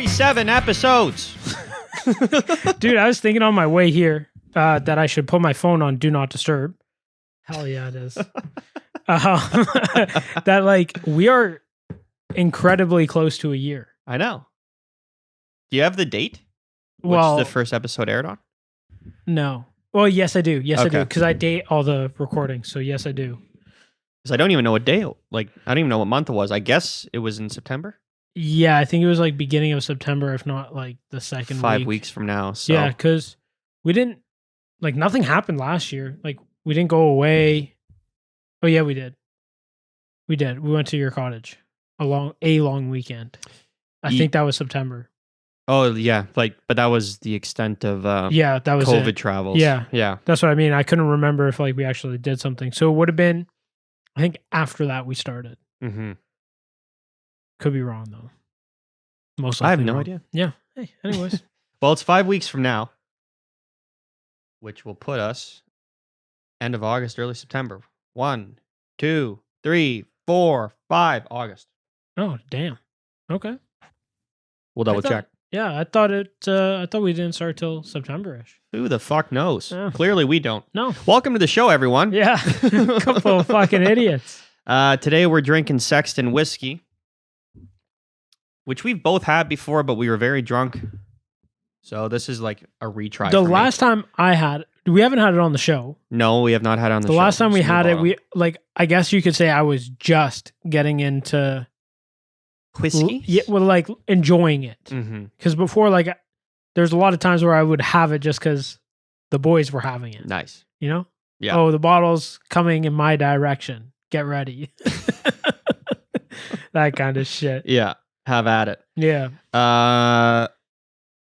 47 episodes. Dude, I was thinking on my way here that I should put my phone on Do Not Disturb. Hell yeah, it is. That like we are incredibly close to a year. I know. Do you have the date? Well, Which the first episode aired on? No. Well, yes, I do. Yes, I do. Okay. Because I date all the recordings. So yes, I do. Because I don't even know what day. Like, I don't even know what month it was. I guess it was in September. Yeah, I think it was like beginning of September, if not like the second 5 week. weeks from now. So. Yeah, because we didn't like nothing happened last year. Like we didn't go away. Oh yeah, we did. We did. We went to your cottage a long weekend. I think that was September. Oh yeah, like, but that was the extent of yeah, that was COVID it. travels. Yeah, yeah, that's what I mean. I couldn't remember if like we actually did something. So it would have been, I think after that we started. Mm-hmm. Could be wrong though. Most likely I have no wrong. idea. Yeah. Hey, anyways. Well, it's 5 weeks from now, which will put us end of August, early September. 1, 2, 3, 4, 5 August. Oh damn. Okay. We'll double check. Yeah, I thought we didn't start till September-ish. Who the fuck knows? Yeah. Clearly we don't. No. Welcome to the show, everyone. Yeah. Couple of fucking idiots. Today we're drinking Sexton Whiskey, which we've both had before, but we were very drunk. So this is like a retry. The for me. last time I had, we haven't had it on the show. No, we have not had it on the show. The last time we It's a new had it, bottle. we like, I guess you could say I was just getting into Whiskey? yeah, well, like enjoying it. Mm-hmm. Because before, like, there's a lot of times where I would have it just because the boys were having it. Nice. You know? Yeah. Oh, the bottle's coming in my direction. Get ready. That kind of shit. Yeah. Have at it. Yeah.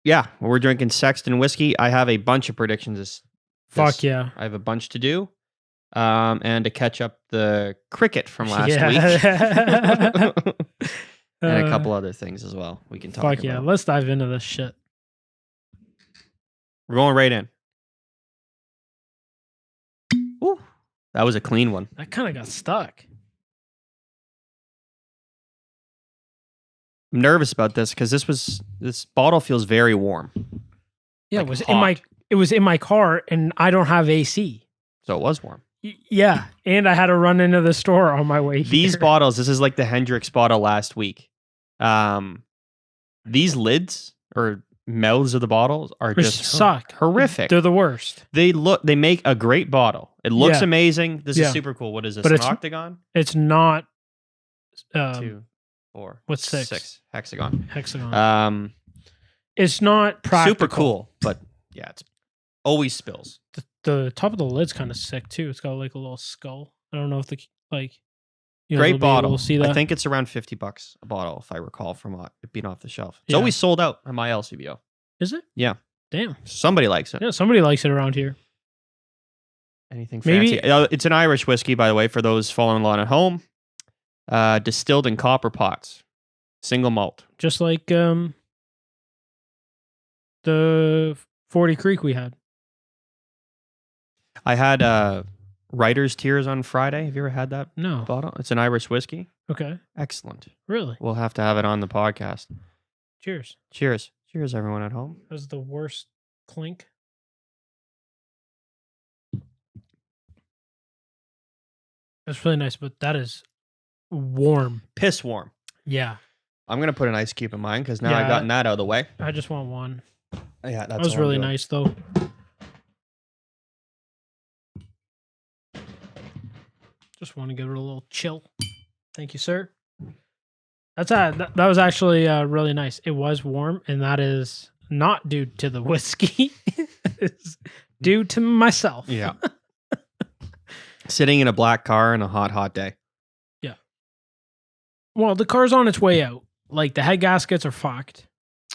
Yeah. We're drinking Sexton Whiskey. I have a bunch of predictions. Fuck yeah. I have a bunch to do. And to catch up the cricket from last week. And a couple other things as well we can talk about. Fuck yeah. Let's dive into this shit. We're going right in. Ooh, that was a clean one. That kind of got stuck. I'm nervous about this because this bottle feels very warm. Yeah, Like it was hot. it was in my car and I don't have AC. So it was warm. Yeah, and I had to run into the store on my way here. These bottles, this is like the Hendrix bottle last week. These lids or mouths of the bottles are Which just suck. horrific. They're the worst. They make a great bottle. It looks Yeah. amazing. This Yeah. is super cool. What is this? But An it's- octagon? It's not 2, 4. what's six? 6 hexagon. Hexagon. It's not practical. Super cool, but yeah, it's always spills. The top of the lid's kind of sick too. It's got like a little skull. I don't know if Great bottle. We'll see that. I think it's around $50 a bottle, if I recall from it being off the shelf. It's Yeah. always sold out at my LCBO. Is it? Yeah. Damn. Somebody likes it. Yeah, somebody likes it around here. Anything Maybe- fancy? It's an Irish whiskey, by the way, for those following along at home. Distilled in copper pots, single malt. Just like the 40 Creek we had. I had Writer's Tears on Friday. Have you ever had that No. bottle? It's an Irish whiskey. Okay. Excellent. Really? We'll have to have it on the podcast. Cheers. Cheers. Cheers, everyone at home. That was the worst clink. That's really nice, but that is warm. Piss warm. Yeah. I'm going to put an ice cube in mine because now Yeah. I've gotten that out of the way. I just want one. Yeah, That was really nice, though. Just want to give it a little chill. Thank you, sir. That was actually really nice. It was warm, and that is not due to the whiskey. It's due to myself. Yeah. Sitting in a black car on a hot day. Well, the car's on its way out. Like, the head gaskets are fucked.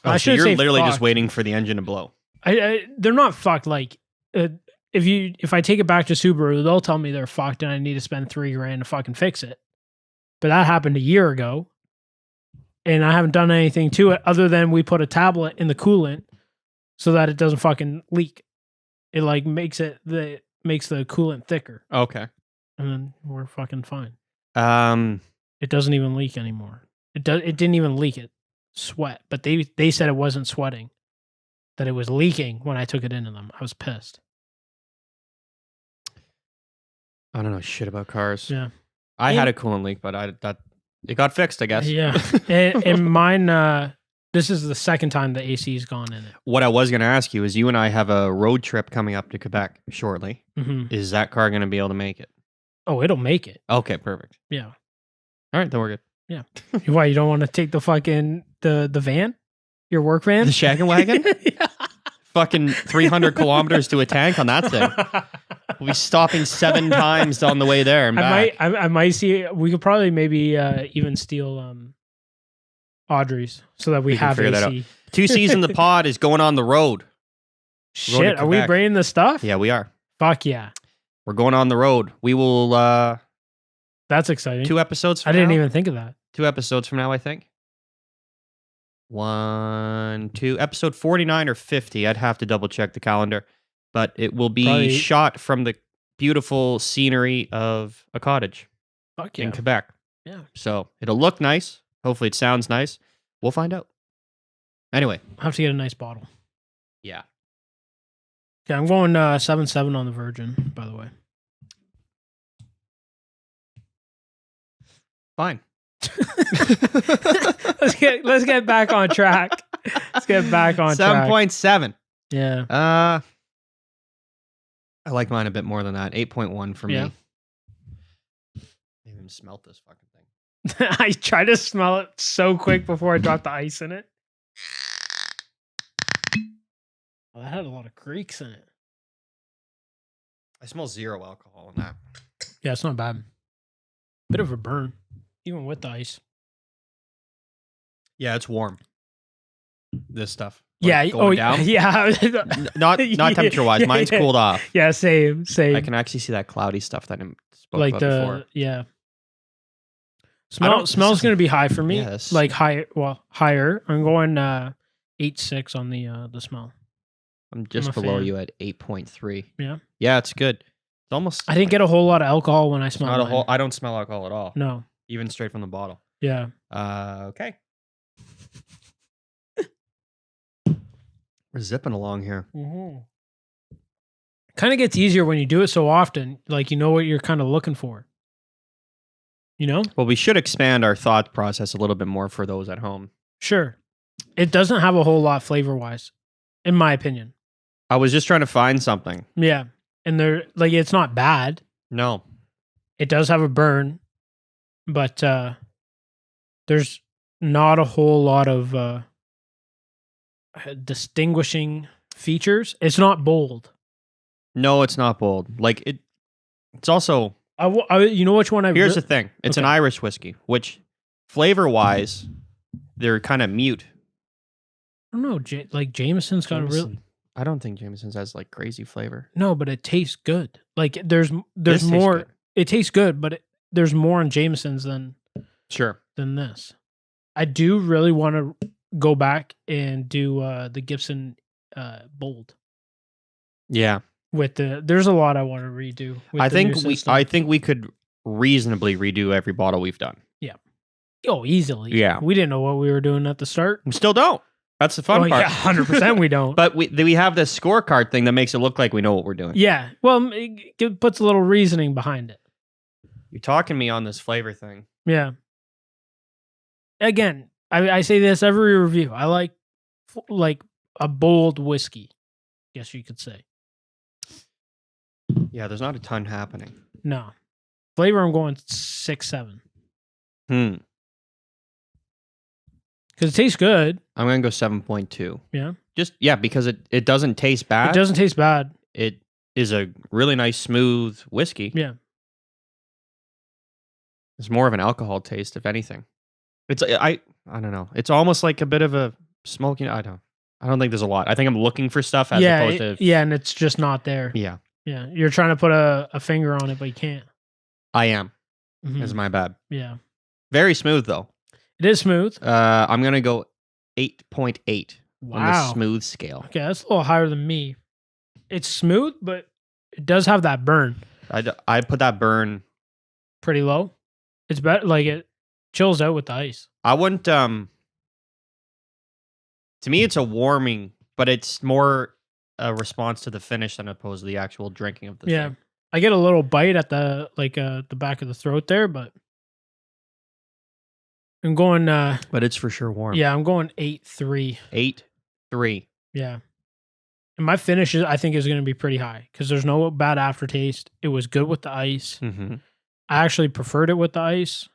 Oh, I so shouldn't you're say literally just fucked. waiting for the engine to blow. They're not fucked. Like, if I take it back to Subaru, they'll tell me they're fucked and I need to spend $3,000 to fucking fix it. But that happened a year ago, and I haven't done anything to it other than we put a tablet in the coolant so that it doesn't fucking leak. It like makes the coolant thicker, Okay. and then we're fucking fine. Um, It doesn't even leak anymore. It didn't even leak it. sweat, but they said it wasn't sweating, that it was leaking when I took it into them. I was pissed. I don't know shit about cars. Yeah. I had a coolant leak, but it got fixed, I guess. Yeah. and mine, this is the second time the AC's gone in it. What I was going to ask you is you and I have a road trip coming up to Quebec shortly. Mm-hmm. Is that car going to be able to make it? Oh, it'll make it. Okay, perfect. Yeah. All right, then we're good. Yeah. Why, you don't want to take the fucking, the van? Your work van? The shaggin' wagon? Yeah. Fucking 300 kilometers to a tank on that thing. We'll be stopping 7 times on the way there and back. I might see, we could probably maybe even steal Audrey's so that we can have figure that AC. 2 C's in the pod is going on the road. Shit, are we bringing the stuff? Yeah, we are. Fuck yeah. We're going on the road. We will, That's exciting. 2 episodes from I didn't now? even think of that. 2 episodes from now, I think. 1, 2, episode 49 or 50. I'd have to double check the calendar, but it will be Probably shot from the beautiful scenery of a cottage Fuck yeah. in Quebec. Yeah. So it'll look nice. Hopefully it sounds nice. We'll find out. Anyway. I'll have to get a nice bottle. Yeah. Okay, I'm going 7-7 on the Virgin, by the way. Fine. let's get back on track. Let's get back on track. 7.7. Yeah. I like mine a bit more than that. 8.1 for Yeah. me. I didn't even smelt this fucking thing. I tried to smell it so quick before I dropped the ice in it. Oh, that had a lot of creaks in it. I smell 0 alcohol in that. Yeah, it's not bad. Bit of a burn, even with the ice. Yeah, it's warm. This stuff. Yeah. Going down. Yeah. Not temperature wise. Mine's cooled off. Yeah, same. I can actually see that cloudy stuff that I spoke Like about before. Yeah. Smell's going to be high for me. Yes. Like higher. I'm going 8.6 on the smell. I'm just a below fan. you at 8.3. Yeah. Yeah, it's good. It's almost. I didn't get a whole lot of alcohol when I smelled not a mine. whole. I don't smell alcohol at all. No. Even straight from the bottle. Yeah. Okay. We're zipping along here. Mm-hmm. Kind of gets easier when you do it so often. Like, you know what you're kind of looking for. You know? Well, we should expand our thought process a little bit more for those at home. Sure. It doesn't have a whole lot flavor-wise, in my opinion. I was just trying to find something. Yeah. And it's not bad. No. It does have a burn, but there's not a whole lot of distinguishing features. It's not bold. No, it's not bold. Like it's also. You know which one I. Here's the thing. It's an Irish whiskey, which flavor-wise, they're kind of mute. I don't know. Like Jameson's got a real. I don't think Jameson's has like crazy flavor. No, but it tastes good. Like there's This more. tastes good. It tastes good, but there's more in Jameson's than this. I do really want to go back and do the Gibson Bold. Yeah. There's a lot I want to redo. I think we could reasonably redo every bottle we've done. Yeah. Oh, easily. Yeah. We didn't know what we were doing at the start. We still don't. That's the fun part. Yeah, 100% we don't. But we have this scorecard thing that makes it look like we know what we're doing. Yeah. Well, it puts a little reasoning behind it. You're talking me on this flavor thing. Yeah. Again, I say this every review. I like a bold whiskey, I guess you could say. Yeah, there's not a ton happening. No. Flavor, I'm going 6-7. Because it tastes good. I'm going to go 7.2. Yeah. Because it doesn't taste bad. It doesn't taste bad. It is a really nice, smooth whiskey. Yeah. It's more of an alcohol taste, if anything. I don't know. It's almost like a bit of a smoking. I don't think there's a lot. I think I'm looking for stuff as opposed to. Yeah, and it's just not there. Yeah. Yeah. You're trying to put a finger on it, but you can't. I am. Mhm. It's my bad. Yeah. Very smooth, though. It is smooth. I'm going to go 8.8 on the Wow. smooth scale. Okay, that's a little higher than me. It's smooth, but it does have that burn. I put that burn Pretty low. It's better. Like it chills out with the ice. I wouldn't To me, it's a warming, but it's more a response to the finish than opposed to the actual drinking of the thing. I get a little bite at the back of the throat there, but I'm going. But it's for sure warm. Yeah, I'm going 8.3. 8.3. Yeah, and my finish I think is going to be pretty high because there's no bad aftertaste. It was good with the ice. Mm-hmm. I actually preferred it with the ice.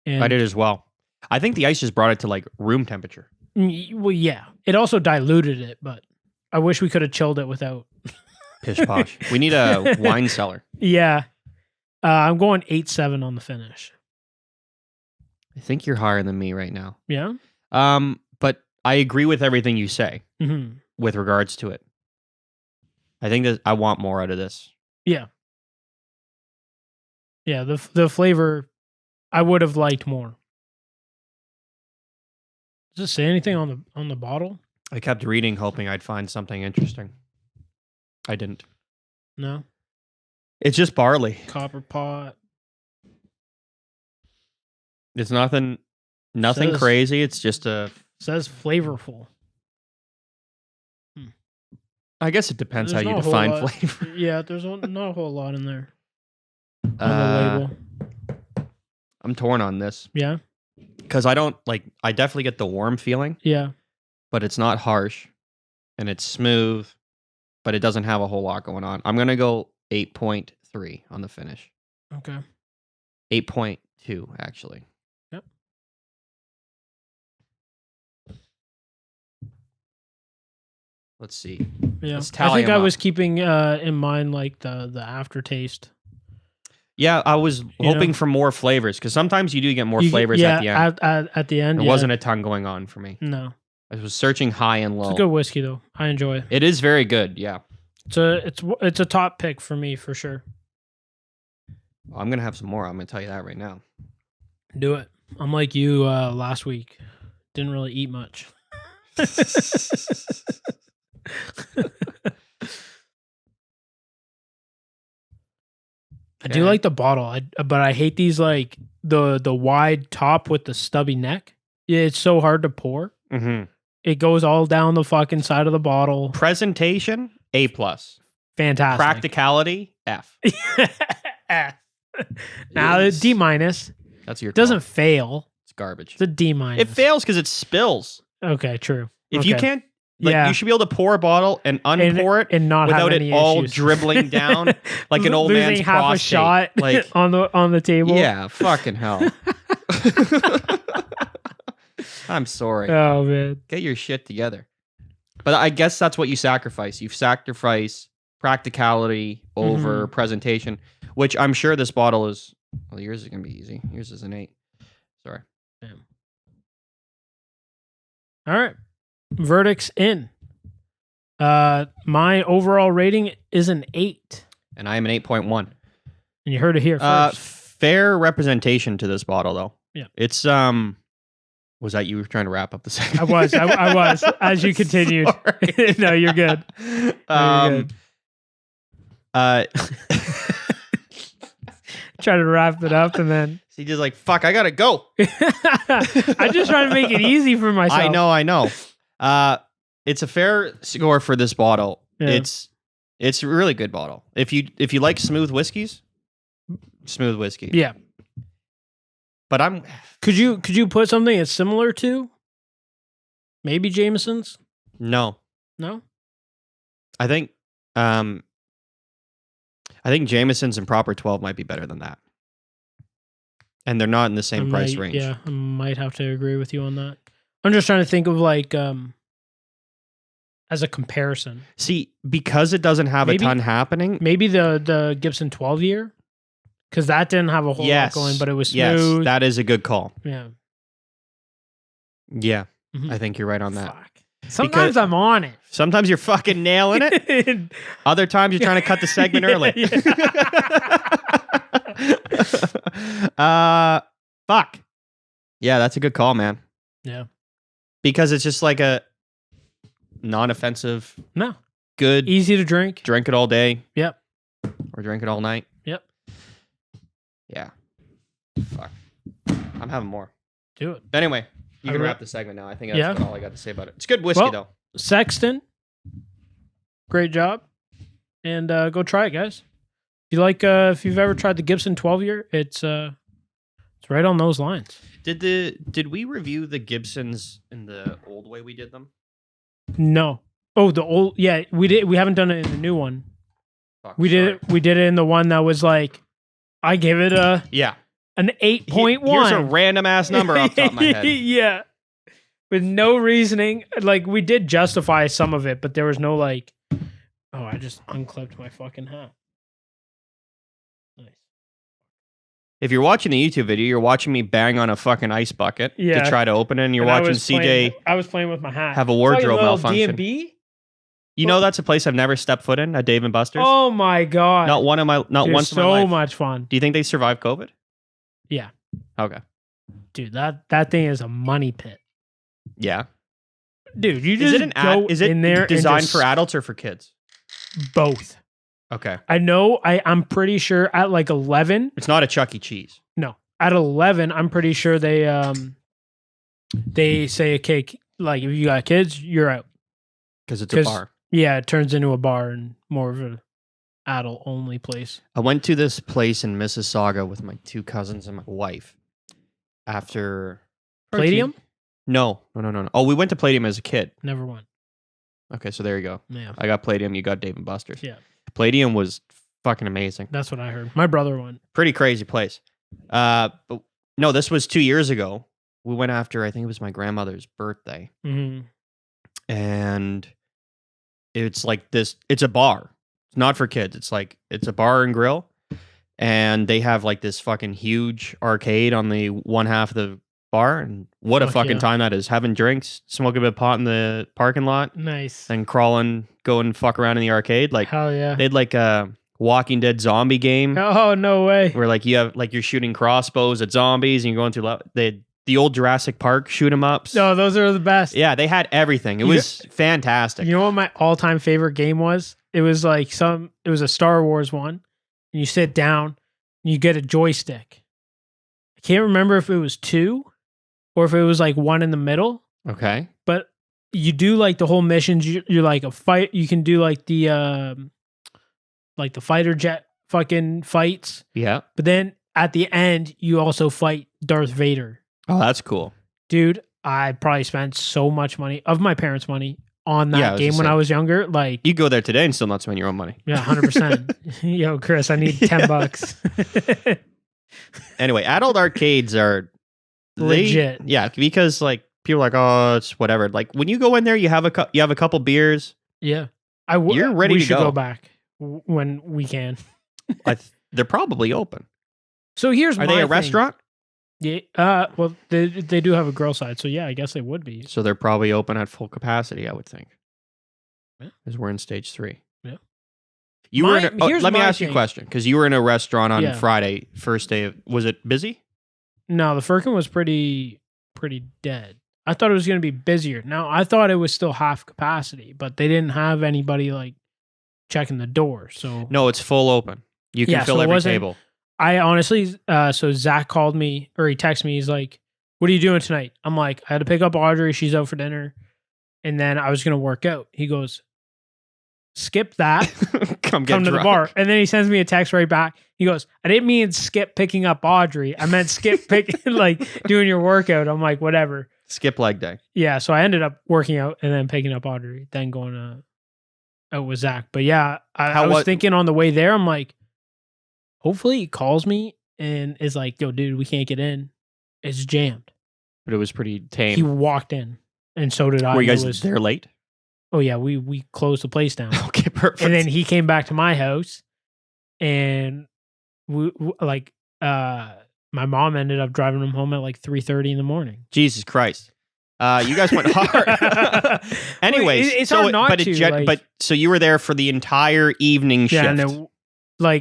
And I did as well. I think the ice just brought it to like room temperature. Well, yeah, it also diluted it, but I wish we could have chilled it without. Pish posh. We need a wine cellar. Yeah, I'm going 8.7 on the finish. I think you're higher than me right now. Yeah. But I agree with everything you say Mm-hmm. with regards to it. I think that I want more out of this. Yeah. Yeah, the flavor I would have liked more. Does it say anything on the bottle? I kept reading, hoping I'd find something interesting. I didn't. No. It's just barley. Copper pot. It's nothing Says- crazy. It's just Says flavorful. I guess it depends There's how you not a whole define lot. flavor. Yeah, there's not a whole lot in there on the label. I'm torn on this Yeah. because I definitely get the warm feeling, Yeah. but it's not harsh and it's smooth, but it doesn't have a whole lot going on. I'm going to go 8.3 on the finish. Okay. 8.2 actually. Yep. Let's see. Yeah. Let's I tally think 'em I up. was keeping in mind like the aftertaste. Yeah, I was hoping for more flavors because sometimes you do get more flavors at the end. At the end. There yeah. wasn't a ton going on for me. No. I was searching high and It's low. a good whiskey though. I enjoy it. It is very good. Yeah. It's a top pick for me for sure. I'm going to have some more. I'm going to tell you that right now. Do it. I'm like you last week. Didn't really eat much. I do like the bottle, but I hate these like the wide top with the stubby neck. Yeah, it's so hard to pour. Mm-hmm. It goes all down the fucking side of the bottle. Presentation, A+. Fantastic. Practicality, F. Now Yes. D minus. That's your Doesn't call. fail. It's garbage. It's a D minus. It fails because it spills. Okay, true. If you Okay. can't, like, Yeah. you should be able to pour a bottle and unpour it and not without have it any all issues. dribbling down like an old Losing man's half prostate. a shot Like, on the table. yeah, fucking hell. I'm sorry. Oh man. Get your shit together. But I guess that's what you sacrifice. You sacrifice practicality over presentation, which I'm sure this bottle is. Well, yours is gonna be easy. Yours is an 8. Sorry. Damn. All right. Verdicts in. My overall rating is an 8. And I am an 8.1. And you heard it here first. Fair representation to this bottle, though. Yeah. It's Was that you were trying to wrap up the segment? I was as you continued. Sorry. No, you're good. No, you're good. Try to wrap it up and then He just like, fuck, I gotta go. I'm just trying to make it easy for myself. I know. It's a fair score for this bottle. Yeah. It's a really good bottle. If you like smooth whiskeys, smooth whiskey. Yeah. But Could you put something that's similar to maybe Jameson's? no. No? I think Jameson's and Proper 12 might be better than that. And they're not in the same price range. Yeah, I might have to agree with you on that. I'm just trying to think of like as a comparison. See, because it doesn't have a ton happening. Maybe the Gibson 12 year. Because that didn't have a whole lot going, but it was smooth. Yes, that is a good call. Yeah. Yeah, Mhm. I think you're right on that. Fuck. Sometimes I'm on it. Sometimes you're fucking nailing it. Other times you're trying to cut the segment early. Fuck. Yeah, that's a good call, man. Yeah. Because it's just like a non-offensive, No. good, Easy to drink. drink it all day. Yep. Or drink it all night. Yep. Yeah. Fuck. I'm having more. Do it. Anyway, You can wrap the segment now. I think that's all I got to say about it. It's good whiskey, though. Sexton, great job. And go try it, guys. If you've ever tried the Gibson 12-year, it's right on those lines. Did we review the Gibsons in the old way we did them? No. Oh, the old, yeah, we did. We haven't done it in the new one. We did it in the one that was like, I gave it an 8.1. Here's a random ass number off the top of my head. Yeah. With no reasoning. Like, we did justify some of it, but there was no like, oh, I just unclipped my fucking hat. Nice. If you're watching the YouTube video, you're watching me bang on a fucking ice bucket to try to open it, and you're watching CJ. I was playing with my hat. Have a wardrobe malfunction. D&B? You know that's a place I've never stepped foot in, at Dave and Buster's. Oh my god! Not once in my life. So much fun. Do you think they survived COVID? Yeah. Okay. Dude, that thing is a money pit. Yeah. Dude, you just is it in there designed for adults or for kids? Both. Okay. I know. I'm pretty sure at like 11. It's not a Chuck E. Cheese. No, at 11, I'm pretty sure they say, okay, like if you got kids, you're out because it's a bar. Yeah, it turns into a bar and more of an adult only place. I went to this place in Mississauga with my 2 cousins and my wife after Palladium. No. Oh, we went to Palladium as a kid. Never went. Okay, so there you go. Yeah. I got Palladium. You got Dave and Buster's. Yeah. Palladium was fucking amazing. That's what I heard. My brother went. Pretty crazy place. But no, this was 2 years ago. We went after, I think it was my grandmother's birthday. Mm-hmm. And it's like this, it's a bar. It's not for kids. It's a bar and grill. And they have like this fucking huge arcade on the one half of the bar. And what a fucking time that is. Having drinks, smoking a bit of pot in the parking lot. Nice. And crawling, go and fuck around in the arcade. Like, hell yeah. They had like a Walking Dead zombie game. Oh, no way. Where like you have, like you're shooting crossbows at zombies and you're going through, the old Jurassic Park shoot 'em ups. No, those are the best. Yeah, they had everything. It was fantastic. You know what my all-time favorite game was? It was like it was a Star Wars one. And you sit down and you get a joystick. I can't remember if it was 2 or if it was like 1 in the middle. Okay. But you do like the whole missions. You're like a fight. You can do like the fighter jet fucking fights. Yeah. But then at the end, you also fight Darth Vader. Oh, that's cool. Dude, I probably spent so much money of my parents' money on that game when I was younger. Like, you go there today and still not spend your own money. Yeah, 100%. Yo, Chris, I need $10. Anyway, adult arcades are legit. Yeah, because like people are like, oh, it's whatever. Like when you go in there, you have a couple beers. Yeah, you're ready to go. We should go back when we can. They're probably open. So here's are they a restaurant? Yeah. Well, they do have a grill side, so yeah, I guess they would be. So they're probably open at full capacity, I would think. Yeah. Because we're in stage 3. Yeah. Let me ask you a question, because you were in a restaurant on Friday, first day. Was it busy? No, the Firkin was pretty dead. I thought it was going to be busier. Now, I thought it was still half capacity, but they didn't have anybody like checking the door. So no, it's full open. You can fill every table. I honestly, so Zach called me, or he texted me. He's like, "What are you doing tonight?" I'm like, "I had to pick up Audrey. She's out for dinner, and then I was gonna work out." He goes, "Skip that. come to the bar." And then he sends me a text right back. He goes, "I didn't mean skip picking up Audrey. I meant skip like doing your workout." I'm like, "Whatever." Skip leg day. Yeah. So I ended up working out and then picking up Audrey, then going out with Zach. But yeah, I was thinking on the way there, I'm like, hopefully he calls me and is like, "Yo, dude, we can't get in. It's jammed." But it was pretty tame. He walked in, and so did I. Were you guys there late? Oh yeah, we closed the place down. Okay, perfect. And then he came back to my house, and my mom ended up driving him home at like 3:30 in the morning. Jesus Christ. You guys went hard. Anyways, it's hard not to. But so you were there for the entire evening shift. Yeah, and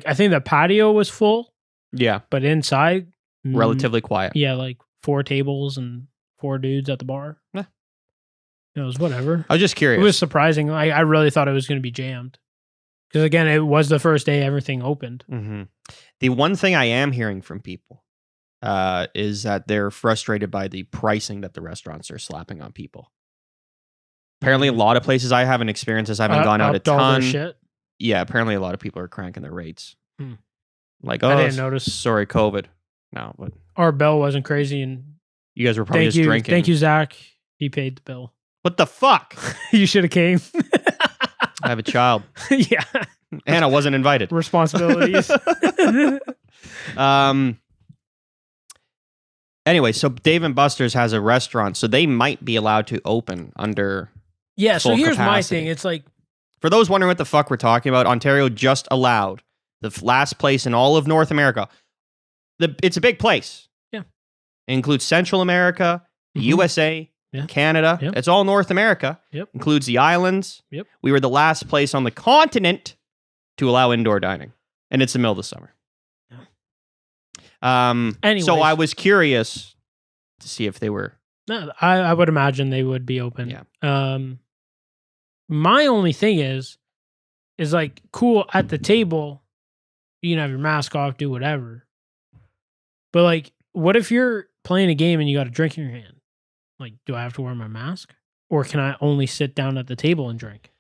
I think the patio was full. Yeah. But inside, relatively quiet. Yeah, like 4 tables and 4 dudes at the bar. Yeah. It was whatever. I was just curious. It was surprising. I really thought it was going to be jammed. Because again, it was the first day everything opened. Mm-hmm. The one thing I am hearing from people, is that they're frustrated by the pricing that the restaurants are slapping on people. Apparently, a lot of places, I haven't experienced this. I haven't gone out a upped all their ton. shit. Yeah, apparently a lot of people are cranking their rates. Like, I didn't notice. Sorry, COVID. No, but Our bill wasn't crazy, and you guys were probably just drinking. Thank you, Zach. He paid the bill. What the fuck? You should have came. I have a child. Yeah. And I wasn't invited. Responsibilities. Anyway, so Dave & Buster's has a restaurant, so they might be allowed to open under so full here's my capacity. thing. It's like, for those wondering what the fuck we're talking about, Ontario just allowed the last place in all of North America. It's a big place. Yeah. It includes Central America, the USA, Canada. Yep. It's all North America. Yep. Includes the islands. Yep. We were the last place on the continent to allow indoor dining. And it's the middle of the summer. Anyways. So I was curious to see if they were. No, I would imagine they would be open. Yeah. My only thing is like, cool, at the table, you can have your mask off, do whatever. But like, what if you're playing a game and you got a drink in your hand? Like, do I have to wear my mask, or can I only sit down at the table and drink?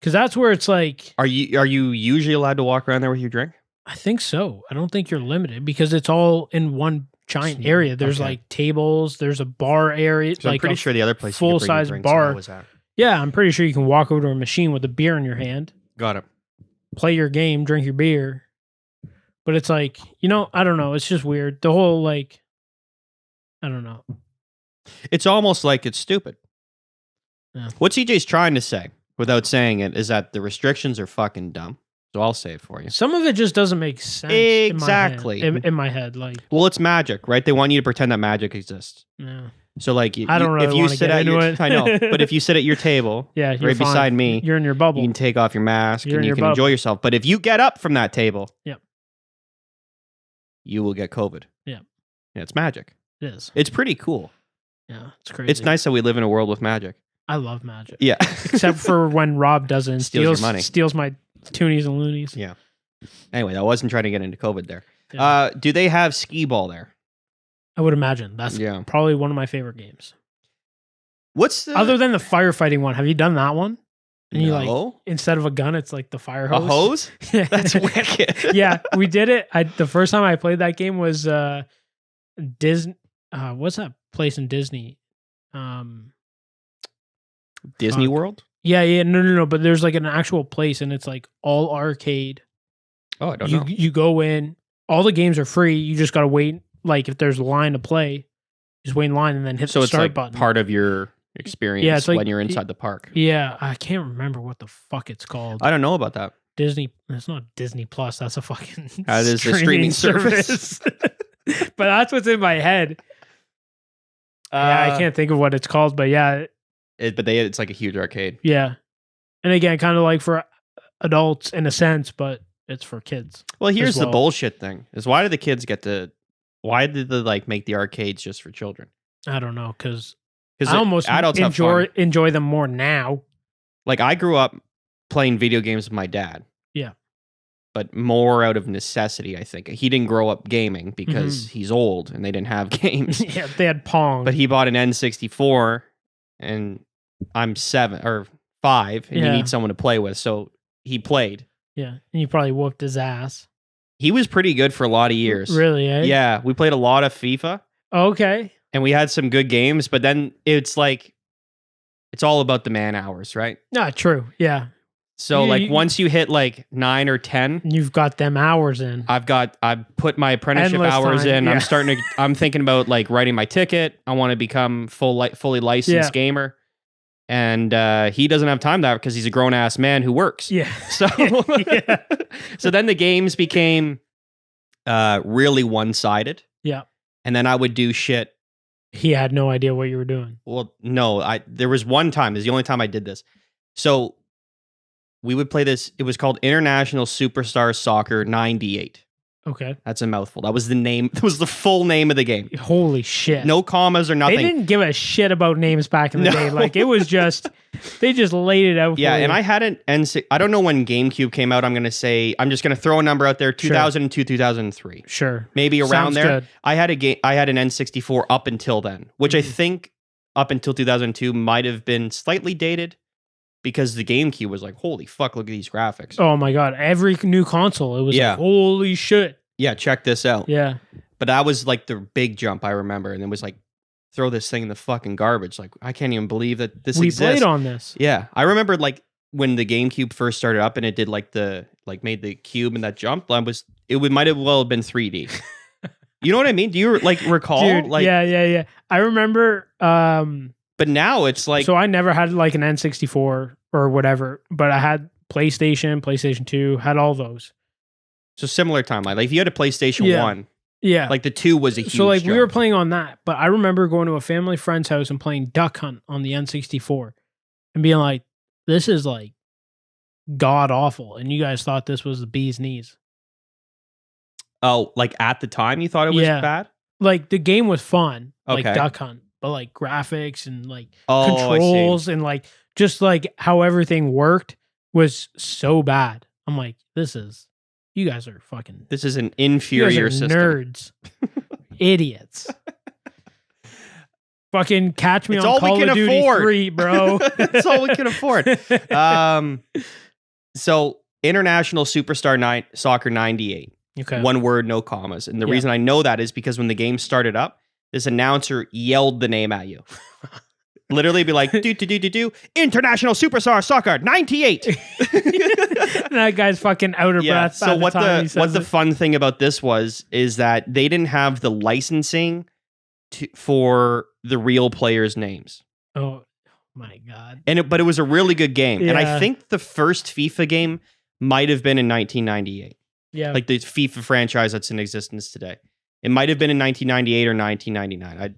Because that's where it's like, Are you usually allowed to walk around there with your drink? I think so. I don't think you're limited because it's all in one giant area. There's like tables. There's a bar area. Like, I'm pretty sure the other place full size bar was at. Yeah, I'm pretty sure you can walk over to a machine with a beer in your hand. Got it. Play your game, drink your beer. But it's like, I don't know. It's just weird. The whole like, I don't know. It's almost like it's stupid. Yeah. What CJ's trying to say, without saying it, is that the restrictions are fucking dumb. So I'll say it for you. Some of it just doesn't make sense. Exactly. In my head. Like, well, it's magic, right? They want you to pretend that magic exists. Yeah. So like, I don't really if you want to sit get at into your, it. I know, but if you sit at your table, yeah, right beside me, you're in your bubble. you can take off your mask You're and in you your can bubble. enjoy yourself. But if you get up from that table, Yep. you will get COVID. Yeah. Yeah, it's magic. It is. It's pretty cool. Yeah, it's crazy. It's nice that we live in a world with magic. I love magic. Yeah. Except for when Rob doesn't Steals your money. Steals my toonies and loonies. Yeah. Anyway, I wasn't trying to get into COVID there. Yeah. Do they have skee ball there? I would imagine. That's probably one of my favorite games. What's the... Other than the firefighting one, have you done that one? And you No. like, instead of a gun, it's like the fire hose. A hose? That's wicked. Yeah, we did it. The first time I played that game was Disney. What's that place in Disney? Disney World? Yeah. No. But there's like an actual place, and it's like all arcade. Oh, I don't know. You go in. All the games are free. You just gotta wait. Like if there's a line to play, just wait in line and then hit the start button. Part of your experience it's like, when you're inside the park. Yeah, I can't remember what the fuck it's called. I don't know about that. Disney. It's not Disney Plus. That's a fucking. That is the streaming service. But that's what's in my head. Yeah, I can't think of what it's called, but yeah. It's like a huge arcade. Yeah. And again, kind of like for adults in a sense, but it's for kids. Well, here's the bullshit thing: is why do the kids get to? Why did they like make the arcades just for children? I don't know, because I almost adults enjoy them more now. Like I grew up playing video games with my dad. Yeah. But more out of necessity, I think. He didn't grow up gaming because he's old and they didn't have games. Yeah, they had Pong. But he bought an N64 and I'm 7 or 5 and you need someone to play with. So he played. Yeah. And you probably whooped his ass. He was pretty good for a lot of years. Really, eh? Yeah. We played a lot of FIFA. Okay. And we had some good games, but then it's like, it's all about the man hours, right? No, true. Yeah. So once you hit like 9 or 10, you've got them hours in. I've put my apprenticeship Endless hours time, in. yeah. I'm thinking about like writing my ticket. I want to become fully licensed gamer. And he doesn't have time to that because he's a grown ass man who works. Yeah. So, so then the games became really one-sided. Yeah. And then I would do shit. He had no idea what you were doing. Well, no, there was one time. This is the only time I did this. So we would play this. It was called International Superstar Soccer 98. Okay. That's a mouthful. That was the name. That was the full name of the game. Holy shit. No commas or nothing. They didn't give a shit about names back in the day. Like, it was just, they just laid it out for Yeah, you. and I had an N6. I don't know when GameCube came out. I'm just going to throw a number out there. 2002, 2003. Sure. Maybe around Sounds there. good. I had an N64 up until then, which I think up until 2002 might have been slightly dated because the GameCube was like, holy fuck, look at these graphics. Oh my God. Every new console, it was like, holy shit. Yeah, check this out. Yeah. But that was like the big jump I remember. And it was like, throw this thing in the fucking garbage. Like, I can't even believe that this exists. We played on this. Yeah. I remember like when the GameCube first started up and it did like made the cube and that jump. It might have well have been 3D. You know what I mean? Do you like recall? Dude, like, yeah. I remember. But now it's like. So I never had like an N64 or whatever, but I had PlayStation 2, had all those. So similar timeline. Like if you had a PlayStation 1. Yeah. Like the 2 was a huge So like jump. we were playing on that, but I remember going to a family friend's house and playing Duck Hunt on the N64 and being like, this is like god awful. And you guys thought this was the bee's knees. Oh, like at the time you thought it was bad? Like the game was fun, like Okay. Duck Hunt, but like graphics and like Oh, controls and like just like how everything worked was so bad. I'm like, you guys are fucking. This is an You guys inferior are system. nerds, idiots. Fucking catch me It's on all we Call can of Duty afford. 3, bro. That's all we can afford. So International Superstar Night Soccer 98. Okay. One word, no commas. And the Yeah. reason I know that is because when the game started up, this announcer yelled the name at you. Literally be like, do, International Superstar Soccer 98. That guy's fucking out of breath. So what the it. fun thing about this is that they didn't have the licensing for the real players' names. Oh my God. But it was a really good game. And I Yeah. think the first FIFA game might have been in 1998. Yeah. Like the FIFA franchise that's in existence today. It might have been in 1998 or 1999. I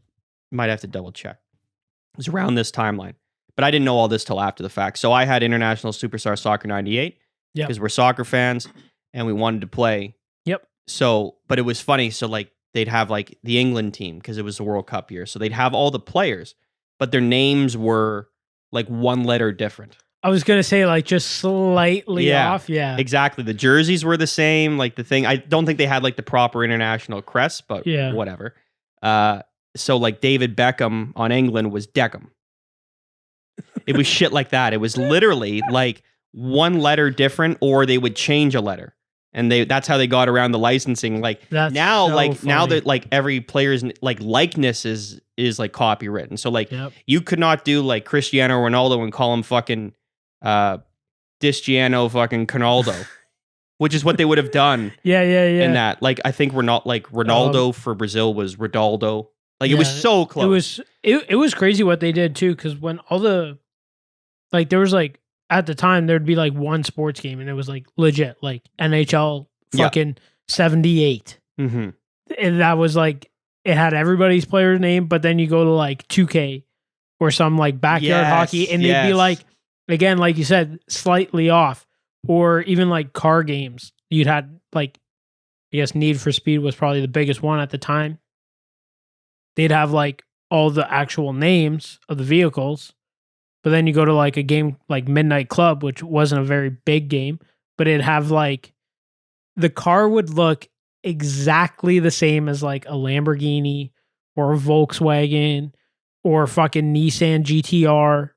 might have to double check. It was around this timeline. But I didn't know all this till after the fact. So I had International Superstar Soccer 98 Yep. because we're soccer fans and we wanted to play. Yep. So, but it was funny. So like they'd have like the England team because it was the World Cup year. So they'd have all the players, but their names were like one letter different. I was going to say like just slightly off. Yeah. Exactly. The jerseys were the same. Like the thing, I don't think they had like the proper international crest, but whatever. So like David Beckham on England was Deckham. It was shit like that. It was literally like one letter different, or they would change a letter, and that's how they got around the licensing. Like That's now, so like funny. now that like every player's like likeness is like copywritten. So like you could not do like Cristiano Ronaldo and call him fucking Cristiano fucking Ronaldo. Which is what they would have done. Yeah. In that, like, I think we're not like Ronaldo for Brazil was Ronaldo. Like it was so close. It was crazy what they did too, because when all the like there was like at the time there'd be like one sports game and it was like legit like NHL fucking 78. Mm-hmm. And that was like it had everybody's player's name, but then you go to like 2K or some like backyard hockey and they'd be like, again, like you said, slightly off. Or even like car games. You'd had like, I guess Need for Speed was probably the biggest one at the time. They'd have like all the actual names of the vehicles. But then you go to like a game like Midnight Club, which wasn't a very big game, but it'd have like the car would look exactly the same as like a Lamborghini or a Volkswagen or fucking Nissan GTR.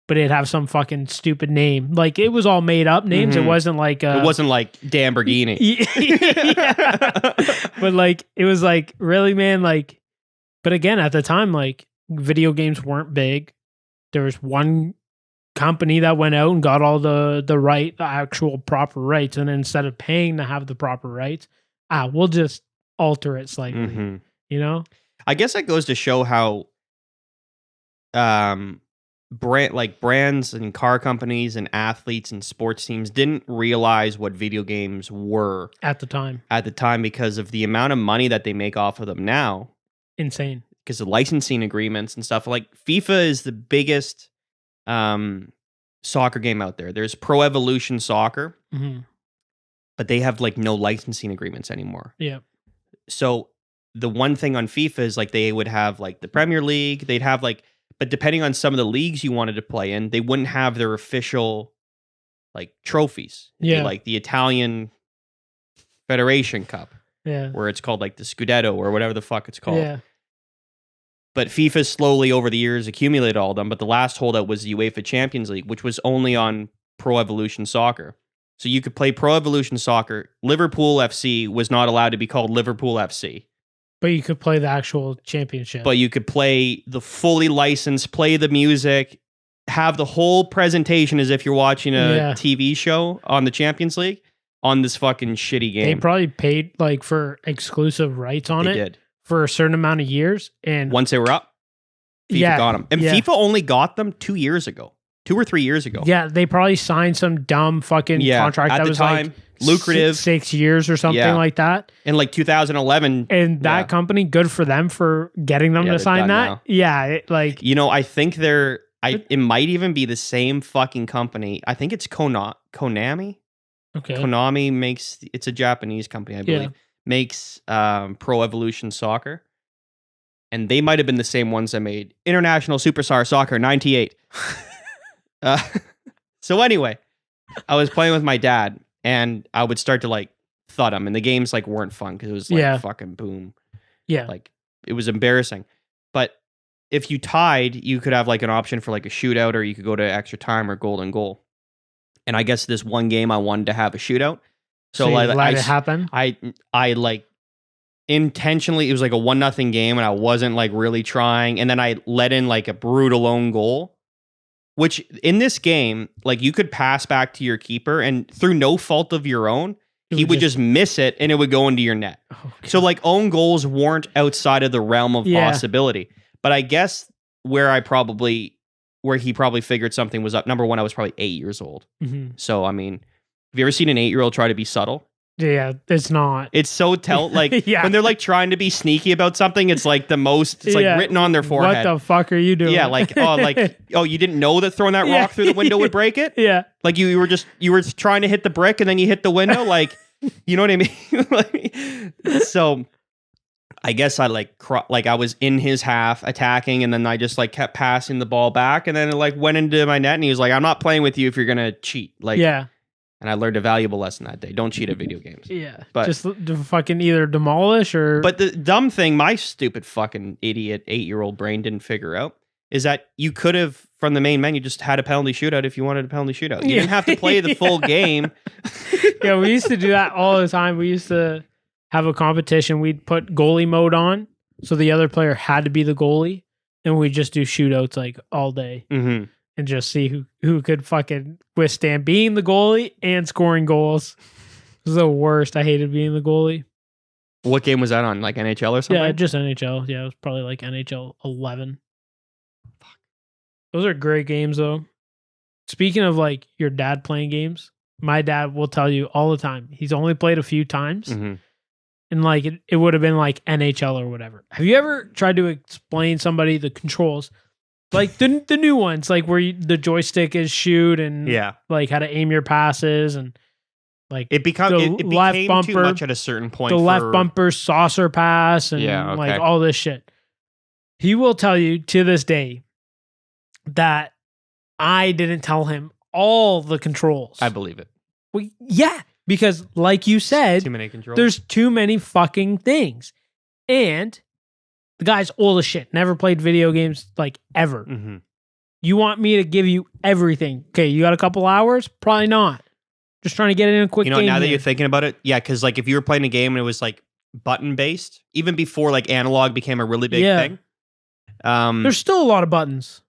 But it'd have some fucking stupid name. Like it was all made up names. Mm-hmm. It wasn't like it wasn't like Lamborghini. Yeah. But like it was like really, man. Like, but again, at the time, like video games weren't big. There was one company that went out and got all the actual proper rights, and then instead of paying to have the proper rights, we'll just alter it slightly. Mm-hmm. You know, I guess that goes to show how brands and car companies and athletes and sports teams didn't realize what video games were at the time because of the amount of money that they make off of them now. Insane. Because of licensing agreements and stuff. Like FIFA is the biggest soccer game out there. There's Pro Evolution Soccer. Mm-hmm. but they have like no licensing agreements anymore. Yeah. So the one thing on FIFA is like they would have like the Premier League, they'd have like, but depending on some of the leagues you wanted to play in, they wouldn't have their official like trophies. It'd be like the Italian Federation Cup. Yeah. Where it's called like the Scudetto or whatever the fuck it's called. Yeah. But FIFA slowly over the years accumulated all of them. But the last holdout was the UEFA Champions League, which was only on Pro Evolution Soccer. So you could play Pro Evolution Soccer. Liverpool FC was not allowed to be called Liverpool FC. But you could play the actual championship. But you could play the fully licensed, play the music, have the whole presentation as if you're watching a TV show on the Champions League on this fucking shitty game. They probably paid like for exclusive rights on They it did. For a certain amount of years. And once they were up, FIFA got them. And FIFA only got them 2 years ago. 2 or 3 years ago. Yeah, they probably signed some dumb fucking contract at that the was time, like lucrative. 6 years or something like that. In like 2011. And that company, good for them for getting them to sign that. Now. Yeah, like I think it might even be the same fucking company. I think it's Konami. Okay. Konami it's a Japanese company, I believe. Makes Pro Evolution Soccer. And they might have been the same ones that made International Superstar Soccer 98. So anyway, I was playing with my dad and I would start to like thud him, and the games like weren't fun because it was like fucking boom. Yeah. Like it was embarrassing. But if you tied, you could have like an option for like a shootout, or you could go to extra time or golden goal. And I guess this one game I wanted to have a shootout. So like let it happen. I like intentionally, it was like a 1-0 game and I wasn't like really trying. And then I let in like a brutal own goal, which in this game, like you could pass back to your keeper and through no fault of your own, he would just miss it and it would go into your net. Oh, so like own goals weren't outside of the realm of possibility. But I guess where he probably figured something was up. Number one, I was probably 8 years old. Mm-hmm. So, I mean, have you ever seen an 8-year-old try to be subtle? Yeah, it's not. It's so like when they're like trying to be sneaky about something, it's like the most, it's like written on their forehead. What the fuck are you doing? Yeah, like, you didn't know that throwing that rock through the window would break it? Yeah. Like you were trying to hit the brick and then you hit the window, like, you know what I mean? So I guess I I was in his half attacking, and then I just like kept passing the ball back, and then it like went into my net, and he was like, "I'm not playing with you if you're gonna cheat." Like, and I learned a valuable lesson that day: don't cheat at video games. Yeah, but just fucking either demolish or. But the dumb thing, my stupid fucking idiot 8-year-old brain didn't figure out is that you could have from the main menu just had a penalty shootout if you wanted a penalty shootout. You didn't have to play the full game. Yeah, we used to do that all the time. We used to have a competition. We'd put goalie mode on, so the other player had to be the goalie, and we'd just do shootouts like all day, and just see who could fucking withstand being the goalie and scoring goals. It was the worst. I hated being the goalie. What game was that on? Like NHL or something? Yeah, just NHL. Yeah, it was probably like NHL 11. Fuck. Those are great games, though. Speaking of like your dad playing games, my dad will tell you all the time. He's only played a few times. Mm-hmm. And like it would have been like NHL or whatever. Have you ever tried to explain somebody the controls, like the new ones, like where the joystick is shoot and like how to aim your passes and like it became too much at a certain point. The left bumper saucer pass and like all this shit. He will tell you to this day that I didn't tell him all the controls. I believe it. Well, yeah. Because, like you said, too many controls. There's too many fucking things. And the guy's old as shit. Never played video games, like, ever. Mm-hmm. You want me to give you everything. Okay, you got a couple hours? Probably not. Just trying to get in a quick game. Now that you're thinking about it, yeah, because, like, if you were playing a game and it was, like, button-based, even before, like, analog became a really big thing. There's still a lot of buttons.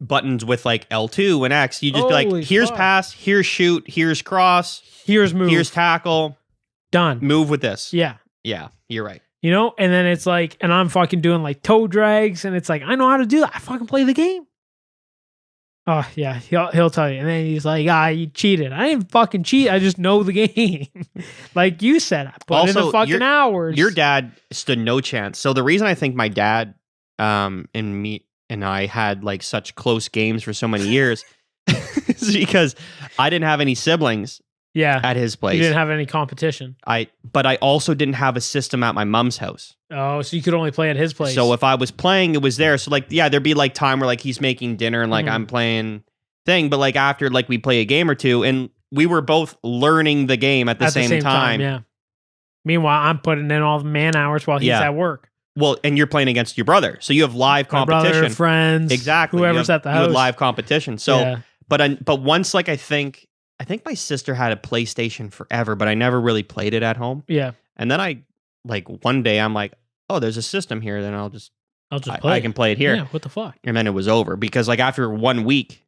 Buttons with, like, L2 and X. You just be like, here's pass, here's shoot, here's cross. Here's move. Here's tackle. Done. Move with this. Yeah. Yeah, you're right. You know, and then it's like, and I'm fucking doing like toe drags, and it's like, I know how to do that. I fucking play the game. Oh, yeah, he'll tell you. And then he's like, you cheated. I didn't fucking cheat. I just know the game. Like you said, I put in the fucking hours. Your dad stood no chance. So the reason I think my dad and me and I had like such close games for so many years is because I didn't have any siblings. Yeah. at his place. You didn't have any competition. But I also didn't have a system at my mom's house. Oh, so you could only play at his place. So if I was playing, it was there. So like, yeah, there'd be like time where like he's making dinner and like I'm playing thing, but like after like we play a game or two and we were both learning the game at the same time. Yeah. Meanwhile, I'm putting in all the man hours while he's at work. Well, and you're playing against your brother, so you have live competition. My brother, friends, exactly. Whoever's at the house, you have live competition. So, but once like I think my sister had a PlayStation forever, but I never really played it at home. Yeah. And then I like one day I'm like, oh, there's a system here. Then I'll just play. I can play it here. Yeah. What the fuck? And then it was over because like after 1 week,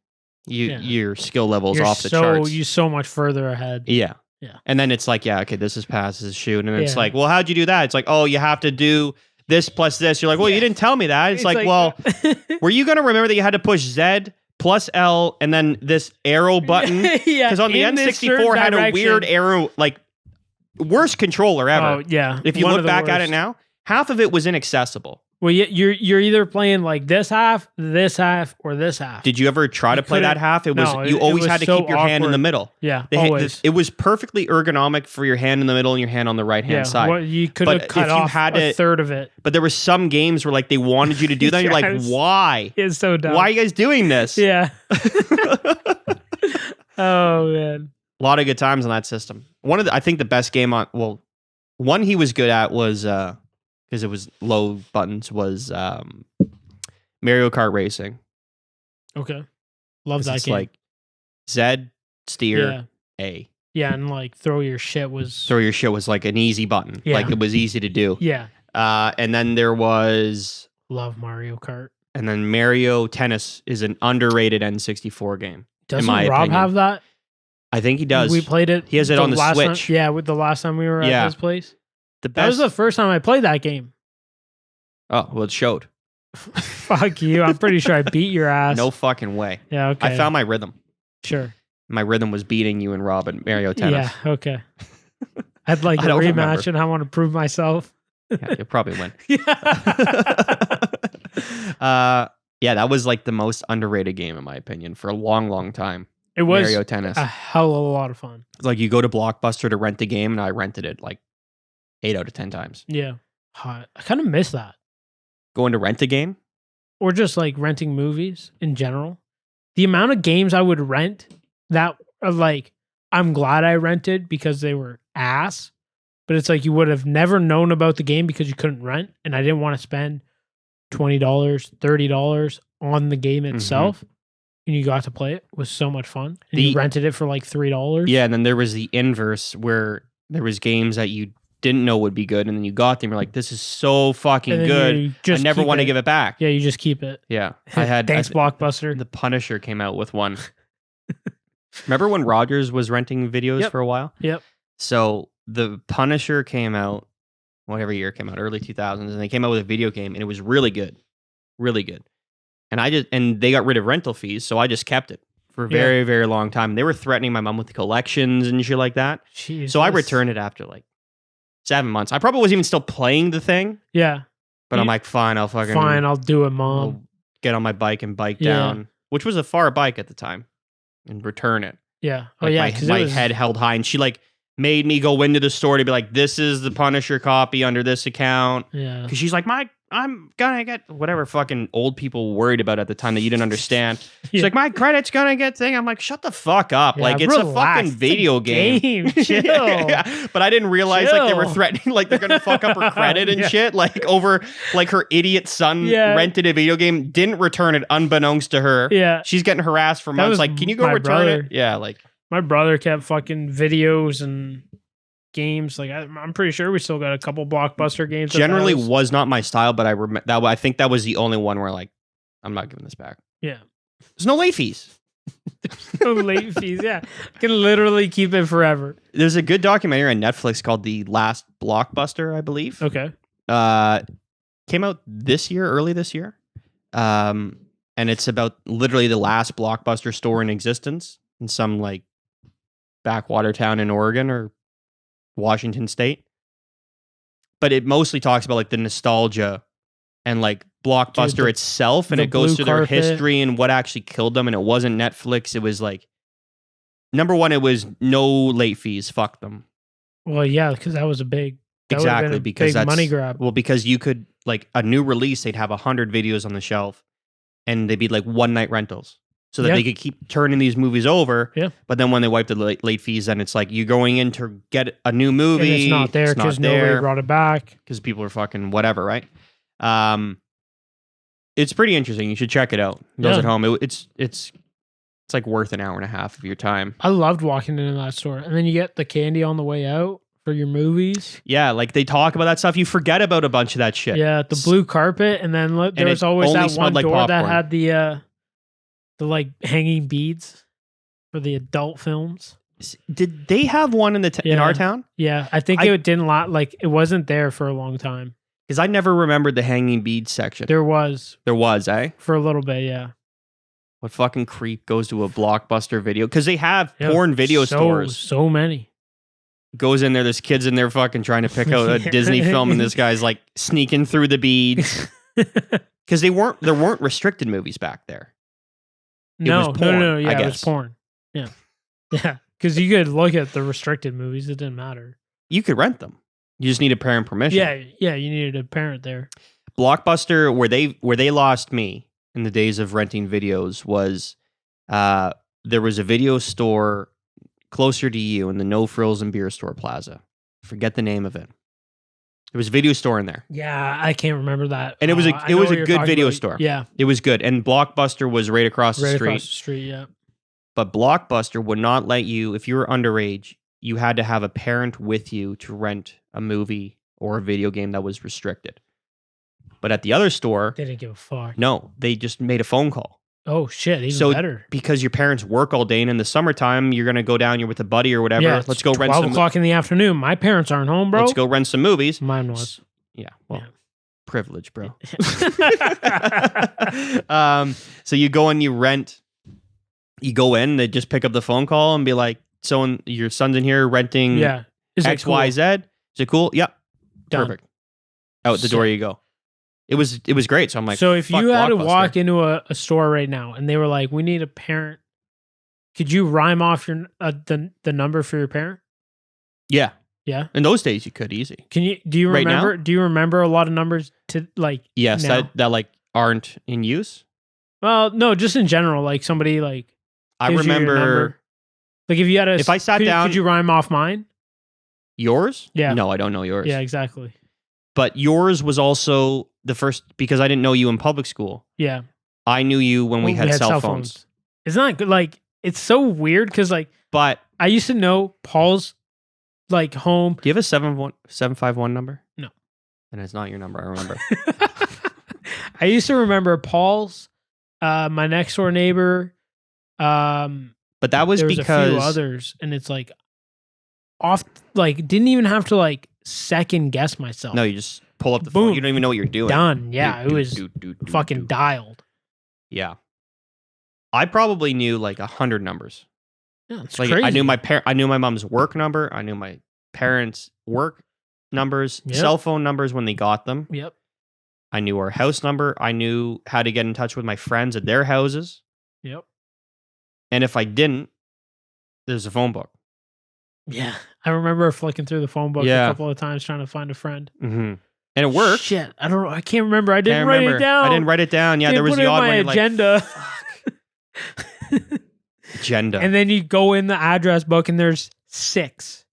your skill level's off the charts. You're so much further ahead. Yeah. Yeah. And then it's like, yeah, okay, this is pass, this is shoot. And it's like, well, how'd you do that? It's like, oh, you have to do this plus this. You're like, well, you didn't tell me that. It's like, well, were you going to remember that you had to push Z plus L and then this arrow button? Because on the N64 had a weird arrow, like worst controller ever. Oh, yeah. If you look back at it now, half of it was inaccessible. Well, you're either playing like this half, or this half. Did you ever try to play that half? It was you always had to keep your hand in the middle. Yeah, always. It was perfectly ergonomic for your hand in the middle and your hand on the right hand side. Well, you could have cut off a third of it. But there were some games where like they wanted you to do that. You're like, why? It's so dumb. Why are you guys doing this? Yeah. Oh man, a lot of good times on that system. I think the best game one he was good at was because it was low buttons, was Mario Kart Racing. Okay. Love that game. Like Z, steer, A. Yeah, and like throw your shit was like an easy button. Yeah. Like it was easy to do. Yeah. And then there was... Love Mario Kart. And then Mario Tennis is an underrated N64 game. Doesn't Rob have that? I think he does. We played it. He has it on the Switch. With the last time we were at his place. That was the first time I played that game. Oh, well, it showed. Fuck you. I'm pretty sure I beat your ass. No fucking way. Yeah, okay. I found my rhythm. Sure. My rhythm was beating you and Rob at Mario Tennis. Yeah, okay. I'd like a rematch and I want to prove myself. Yeah, you'll probably win. That was like the most underrated game in my opinion for a long, long time. It was Mario Tennis. A hell of a lot of fun. Like you go to Blockbuster to rent the game and I rented it like 8 out of 10 times. Yeah. I kind of miss that. Going to rent a game? Or just like renting movies in general. The amount of games I would rent that are like, I'm glad I rented because they were ass. But it's like you would have never known about the game because you couldn't rent. And I didn't want to spend $20, $30 on the game itself. Mm-hmm. And you got to play it. It was so much fun. And you rented it for like $3. Yeah, and then there was the inverse where there was games that you didn't know would be good, and then you got them. You're like, "This is so fucking good. I never want to give it back." Yeah, you just keep it. Yeah, I had. Thanks, Blockbuster. The Punisher came out with one. Remember when Rogers was renting videos for a while? Yep. So the Punisher came out, whatever year it came out, early 2000s, and they came out with a video game, and it was really good, really good. And they got rid of rental fees, so I just kept it for a very, very long time. They were threatening my mom with collections and shit like that. Jesus. So I returned it after like 7 months. I probably wasn't even still playing the thing. Yeah. But I'm like, fine, I'll do it, Mom. I'll get on my bike and bike down, which was a far bike at the time, and return it. Yeah. Like my head held high, and she like made me go into the store to be like, this is the Punisher copy under this account. Yeah. Because she's like, I'm gonna get whatever fucking old people worried about at the time that you didn't understand. She's like, my credit's gonna get thing. I'm like, shut the fuck up. Like, it's a fucking video game. Chill. Yeah. But I didn't realize like they were threatening, like they're gonna fuck up her credit and shit. Like over like her idiot son rented a video game, didn't return it unbeknownst to her. Yeah. She's getting harassed for months. Like, can you go return it? Yeah, like my brother kept fucking videos and games. Like I'm pretty sure we still got a couple Blockbuster games. Generally was not my style, but I think that was the only one where like I'm not giving this back. Yeah, there's no late fees. No late fees. Yeah, I can literally keep it forever. There's a good documentary on Netflix called The Last Blockbuster, I believe. Okay. Came out early this year, and it's about literally the last Blockbuster store in existence in some like backwater town in Oregon or Washington State. But it mostly talks about like the nostalgia and like Blockbuster itself, and it goes through their history and what actually killed them. And it wasn't Netflix. It was like number one, it was no late fees. Fuck them. Well, yeah, because that was a big Exactly, because big that's money grab. Well, because you could like a new release, they'd have 100 videos on the shelf, and they'd be like one night rentals, so that they could keep turning these movies over. Yeah. But then when they wipe the late fees, then it's like you're going in to get a new movie, and it's not there because nobody brought it back because people are fucking whatever, right? It's pretty interesting. You should check it out. Those at home, it's like worth an hour and a half of your time. I loved walking into that store, and then you get the candy on the way out for your movies. Yeah, like they talk about that stuff. You forget about a bunch of that shit. Yeah, the blue carpet, and then there was always that one like door popcorn. that had the like hanging beads for the adult films. Did they have one in in our town? Yeah, I think it didn't like it wasn't there for a long time. Because I never remembered the hanging beads section. There was, for a little bit, yeah. What fucking creep goes to a Blockbuster video? Because they have porn video stores. So many. Goes in there, there's kids in there fucking trying to pick out a Disney film, and this guy's like sneaking through the beads. Because there weren't restricted movies back there. No, yeah, it was porn. Yeah. Yeah. Because you could look at the restricted movies, it didn't matter. You could rent them. You just need a parent permission. Yeah, you needed a parent there. Blockbuster, where they lost me in the days of renting videos was there was a video store closer to you in the No Frills and Beer Store Plaza. Forget the name of it. There was a video store in there. Yeah, I can't remember that. And it was a good video store. Yeah. It was good. And Blockbuster was right across the street. Right across the street, yeah. But Blockbuster would not let you, if you were underage, you had to have a parent with you to rent a movie or a video game that was restricted. But at the other store, they didn't give a fuck. No, they just made a phone call. Oh shit, even better. Because your parents work all day, and in the summertime, you're gonna go down, you're with a buddy or whatever. Yeah, let's go rent 12 o'clock in the afternoon. My parents aren't home, bro. Let's go rent some movies. Mine was. Yeah, well, privilege, bro. So you go and you rent. You go in, they just pick up the phone call and be like, "So your son's in here renting X, Y, Z. Is it cool? Yep. Done. Perfect. Out the door you go. It was great. So I'm like, so if you had to walk into a store right now and they were like, we need a parent, could you rhyme off your the number for your parent? Yeah. Yeah. In those days, you could easy. Do you remember? Do you remember a lot of numbers to like? Yes, now? that like aren't in use. Well, no, just in general, like somebody like. I remember. Like if you had if I sat down, could you rhyme off mine? Yours? Yeah. No, I don't know yours. Yeah, exactly. But yours was also the first because I didn't know you in public school. Yeah. I knew you when we had cell phones. It's not good. Like, it's so weird because, like, but I used to know Paul's, like, home. Do you have a 751 number? No. And it's not your number. I remember. I used to remember Paul's, my next door neighbor. But that was because a few others, and it's like didn't even have to like second guess myself. No, you just pull up the phone. You don't even know what you're doing. Done. Yeah, it was fucking dialed. Yeah, I probably knew like 100 numbers. Yeah, it's like crazy. I knew my mom's work number. I knew my parents' work numbers, cell phone numbers when they got them. Yep. I knew our house number. I knew how to get in touch with my friends at their houses. Yep. And if I didn't, there's a phone book. Yeah. I remember flicking through the phone book a couple of times trying to find a friend. Mm-hmm. And it worked. Shit. I don't know. I can't remember. I didn't write it down. I didn't write it down. Yeah, there was the odd one. Agenda. Like, agenda. And then you go in the address book and there's 6.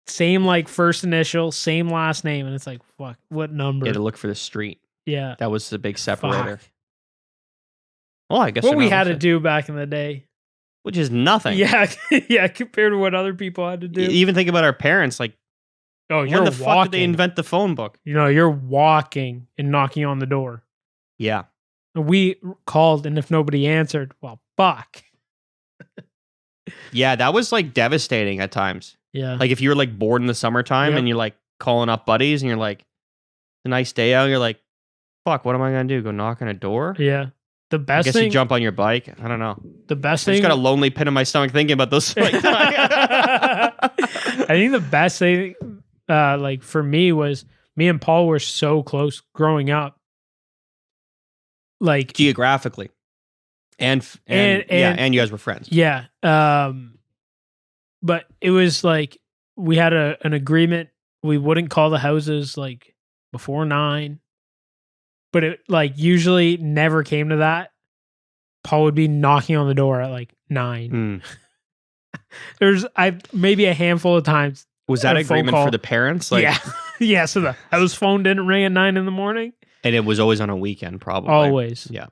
Same like first initial, same last name. And it's like, fuck, what number? You had to look for the street. Yeah. That was the big separator. Fuck. Well, I guess what we had to do back in the day. Which is nothing. Yeah, yeah, compared to what other people had to do. Even think about our parents. Like, oh, you're when the fuck did they invent the phone book? You know, you're walking and knocking on the door. Yeah. We called, and if nobody answered, well, fuck. Yeah, that was like devastating at times. Yeah. Like if you were like bored in the summertime and you're like calling up buddies and you're like, it's a nice day out. You're like, fuck, what am I going to do? Go knock on a door? Yeah. The best I guess thing, you jump on your bike. I don't know. The best thing. I just got a lonely pit in my stomach thinking about those. I think the best thing, like for me, was me and Paul were so close growing up. Like geographically. And you guys were friends. Yeah. But it was like we had an agreement. We wouldn't call the houses like before 9. But it like usually never came to that. Paul would be knocking on the door at like 9. There's maybe a handful of times. Was that agreement for the parents? Like, yeah. Yeah. So the house phone didn't ring at 9 in the morning. And it was always on a weekend, probably. Always. Yeah.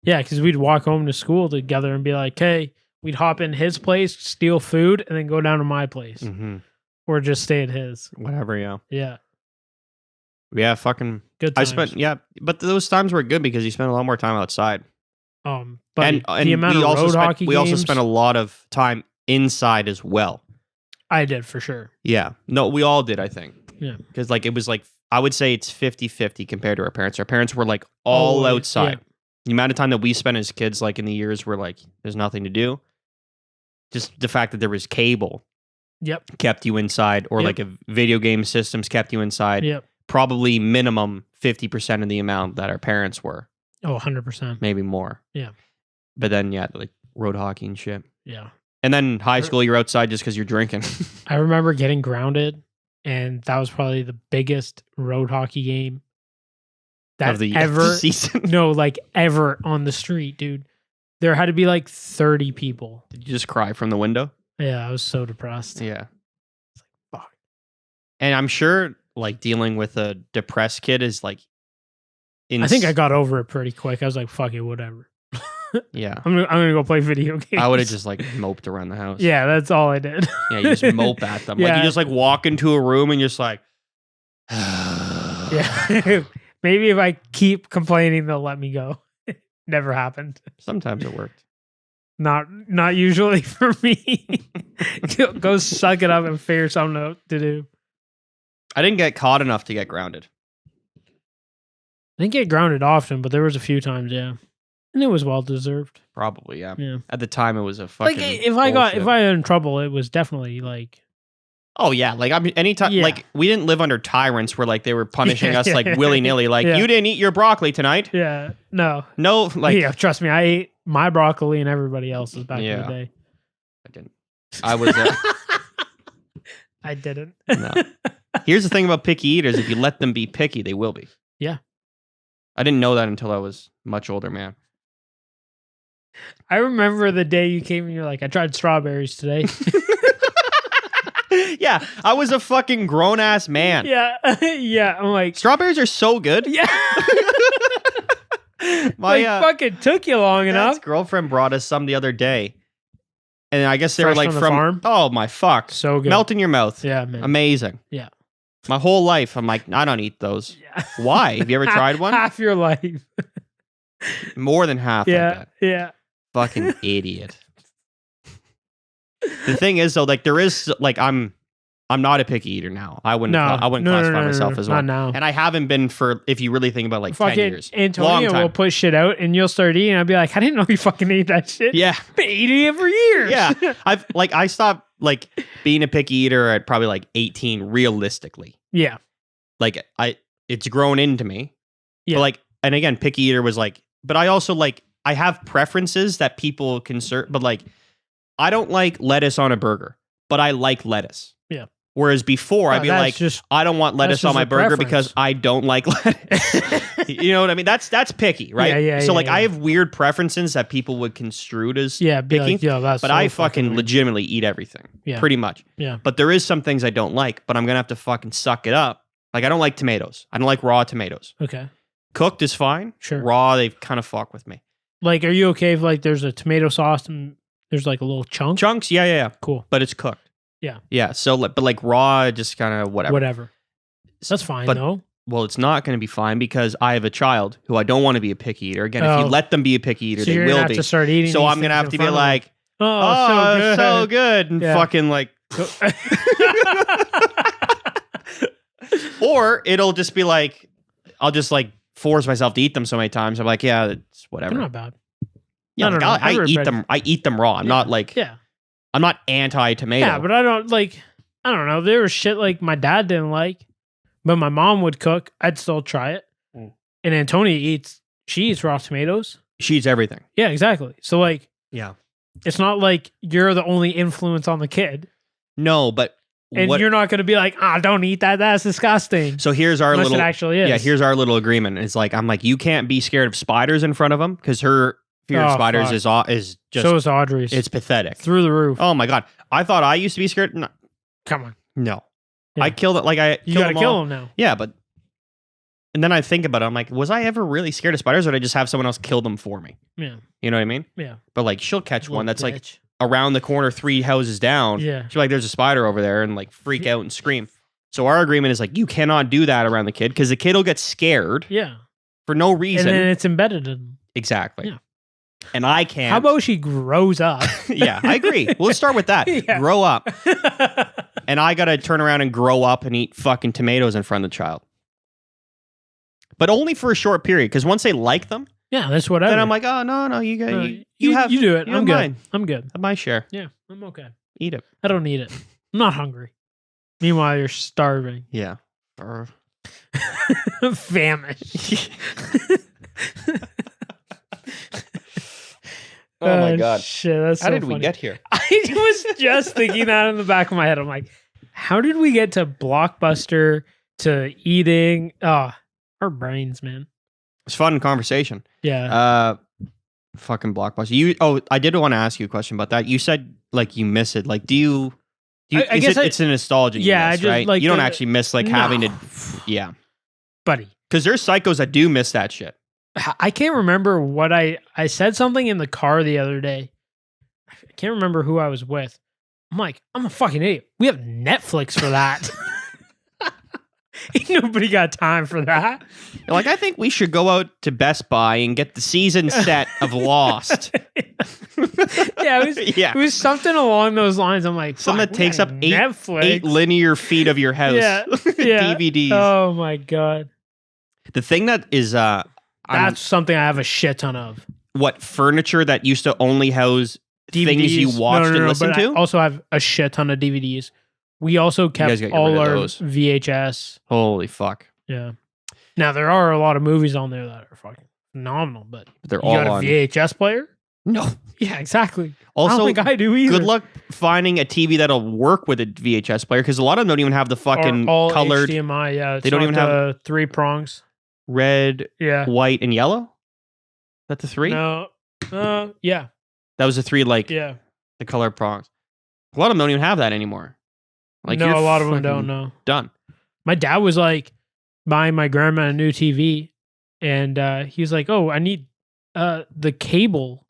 Yeah, because we'd walk home to school together and be like, hey, we'd hop in his place, steal food, and then go down to my place. Mm-hmm. Or just stay at his. Whatever, yeah. Yeah. Yeah, fucking good times. But those times were good because you spent a lot more time outside. But and the amount of road hockey we games, also spent a lot of time inside as well. I did, for sure. Yeah. No, we all did, I think. Yeah. Because like it was like, I would say it's 50-50 compared to our parents. Our parents were like all outside. Yeah. The amount of time that we spent as kids, like in the years where like there's nothing to do. Just the fact that there was cable. Yep. Kept you inside, or like a video game systems kept you inside. Yep. Probably minimum 50% of the amount that our parents were. Oh, 100%. Maybe more. Yeah. But then, like road hockey and shit. Yeah. And then high school, you're outside just because you're drinking. I remember getting grounded, and that was probably the biggest road hockey game that of the ever season. No, like ever on the street, dude. There had to be like 30 people. Did you just cry from the window? Yeah, I was so depressed. Yeah. It's like, fuck. And I'm sure like dealing with a depressed kid is like I think I got over it pretty quick. I was like, fuck it, whatever. Yeah. I'm gonna go play video games. I would have just like moped around the house. Yeah, that's all I did. Yeah, you just mope at them. Like you just like walk into a room and you're just like yeah. Maybe if I keep complaining, they'll let me go. Never happened. Sometimes it worked. Not usually for me. Go suck it up and figure something out to do. I didn't get caught enough to get grounded. I didn't get grounded often, but there was a few times, yeah. And it was well deserved. Probably, yeah. Yeah. At the time it was a fucking like if I got in trouble, it was definitely like oh yeah, like I mean anytime like we didn't live under tyrants where like they were punishing us like willy-nilly like you didn't eat your broccoli tonight. Yeah. No, like yeah, trust me, I ate my broccoli and everybody else's back in the day. I didn't. I was I didn't. No. Here's the thing about picky eaters, if you let them be picky, they will be. Yeah. I didn't know that until I was much older, man. I remember the day you came and you're like, I tried strawberries today. Yeah, I was a fucking grown-ass man. Yeah, yeah. I'm like, strawberries are so good. Yeah. My fucking took you long enough. Girlfriend brought us some the other day. And I guess they were like from the farm? Oh my fuck. So good. Melt in your mouth. Yeah, man. Amazing. Yeah. My whole life, I'm like, I don't eat those. Yeah. Why? Have you ever tried one? Half your life. More than half. Yeah. Yeah. Fucking idiot. The thing is though, like there is like I'm not a picky eater now. I wouldn't classify myself as one. Not now. And I haven't been for, if you really think about like 10 years. Antonio will put shit out and you'll start eating. I'll be like, I didn't know you fucking ate that shit. Yeah. I've been eating it for years. Yeah. I stopped like being a picky eater at probably like 18 realistically. Yeah. Like it's grown into me. Yeah. But like, and again, picky eater was like, but I also like, I have preferences that people can but like, I don't like lettuce on a burger, but I like lettuce. Yeah. Whereas before, I'd be like, I don't want lettuce on my burger because I don't like lettuce. You know what I mean? That's picky, right? Yeah. So like, I have weird preferences that people would construe as picky. Like, that's but I fucking legitimately eat everything, pretty much. Yeah. But there is some things I don't like, but I'm gonna have to fucking suck it up. Like I don't like tomatoes. I don't like raw tomatoes. Okay. Cooked is fine. Sure. Raw, they kind of fuck with me. Like, are you okay if like there's a tomato sauce and there's like a little chunk? Chunks, yeah. Cool. But it's cooked. Yeah. Yeah. So, but like raw, just kind of whatever. That's fine, though. Well, it's not going to be fine because I have a child who I don't want to be a picky eater. Again, if you let them be a picky eater, so they will be. Have to start eating so I'm going to have to be like, so good. And fucking like. Or it'll just be like, I'll just like force myself to eat them so many times. I'm like, yeah, it's whatever. They're not bad. Yeah, like, I eat them. I eat them raw. I'm not like. Yeah. I'm not anti-tomato. Yeah, but I don't know. There was shit like my dad didn't like, but my mom would cook. I'd still try it. And Antonia eats raw tomatoes. She eats everything. Yeah, exactly. So like, Yeah. it's not like you're the only influence on the kid. No, but And you're not going to be like, don't eat that. That's disgusting. So here's our Unless little. it actually is. Yeah, here's our little agreement. It's like, I'm like, you can't be scared of spiders in front of him because her fear of spiders is just. So is Audrey's. It's pathetic. Through the roof. Oh my God. I thought I used to be scared. No. Come on. No. Yeah. I killed it. You got to kill them now. Yeah, but. And then I think about it. I'm like, was I ever really scared of spiders, or did I just have someone else kill them for me? Yeah. You know what I mean? Yeah. But like, she'll catch one that's bitch. like around the corner, 3 houses down. Yeah. She's like, there's a spider over there, and like freak out and scream. So our agreement is like, you cannot do that around the kid because the kid will get scared. Yeah. For no reason. And then it's embedded in them. Exactly. Yeah. And I can't. How about she grows up? Yeah, I agree. Let's start with that. Yeah. Grow up. And I got to turn around and grow up and eat fucking tomatoes in front of the child. But only for a short period, because once they like them, yeah, that's whatever. then I'm like, oh, no, you got you do it. I'm good. mine. I'm good. Have my share. Yeah, I'm okay. Eat it. I don't need it. I'm not hungry. Meanwhile, you're starving. Yeah. Famished. Oh my God. Shit, that's How so did funny. we get here? I was just thinking that in the back of my head. I'm like, how did we get to Blockbuster to eating? Oh, our brains, man. It's fun conversation. Yeah. Fucking Blockbuster. I did want to ask you a question about that. You said like you miss it. Like, do you I guess it's a nostalgia. Yeah, you miss, I just right? like you don't the- actually miss like having to. Yeah, buddy. because there's psychos that do miss that shit. I can't remember what I said something in the car the other day. I can't remember who I was with. I'm like, I'm a fucking idiot. We have Netflix for that. Ain't nobody got time for that. You're like, I think we should go out to Best Buy and get the season set of Lost. Yeah, it was something along those lines. I'm like, something that takes up Netflix. 8 linear feet of your house. Yeah. DVDs. Oh my God. The thing that is that's something I have a shit ton of. What furniture that used to only house DVDs. things you watched and listened to? I also have a shit ton of DVDs. We also kept all our VHS. Holy fuck. Yeah. Now there are a lot of movies on there that are fucking phenomenal, but they're you all got a on VHS player? No. Yeah, exactly. Also, I don't think I do either. Good luck finding a TV that'll work with a VHS player because a lot of them don't even have the fucking all colored HDMI. Yeah, they don't even have 3 prongs. Red, white, and yellow. Is that the 3? No. Yeah. That was the 3, like the color prongs. A lot of them don't even have that anymore. Like, no, a lot of them don't know. Done. My dad was like buying my grandma a new TV, and he was like, "Oh, I need the cable.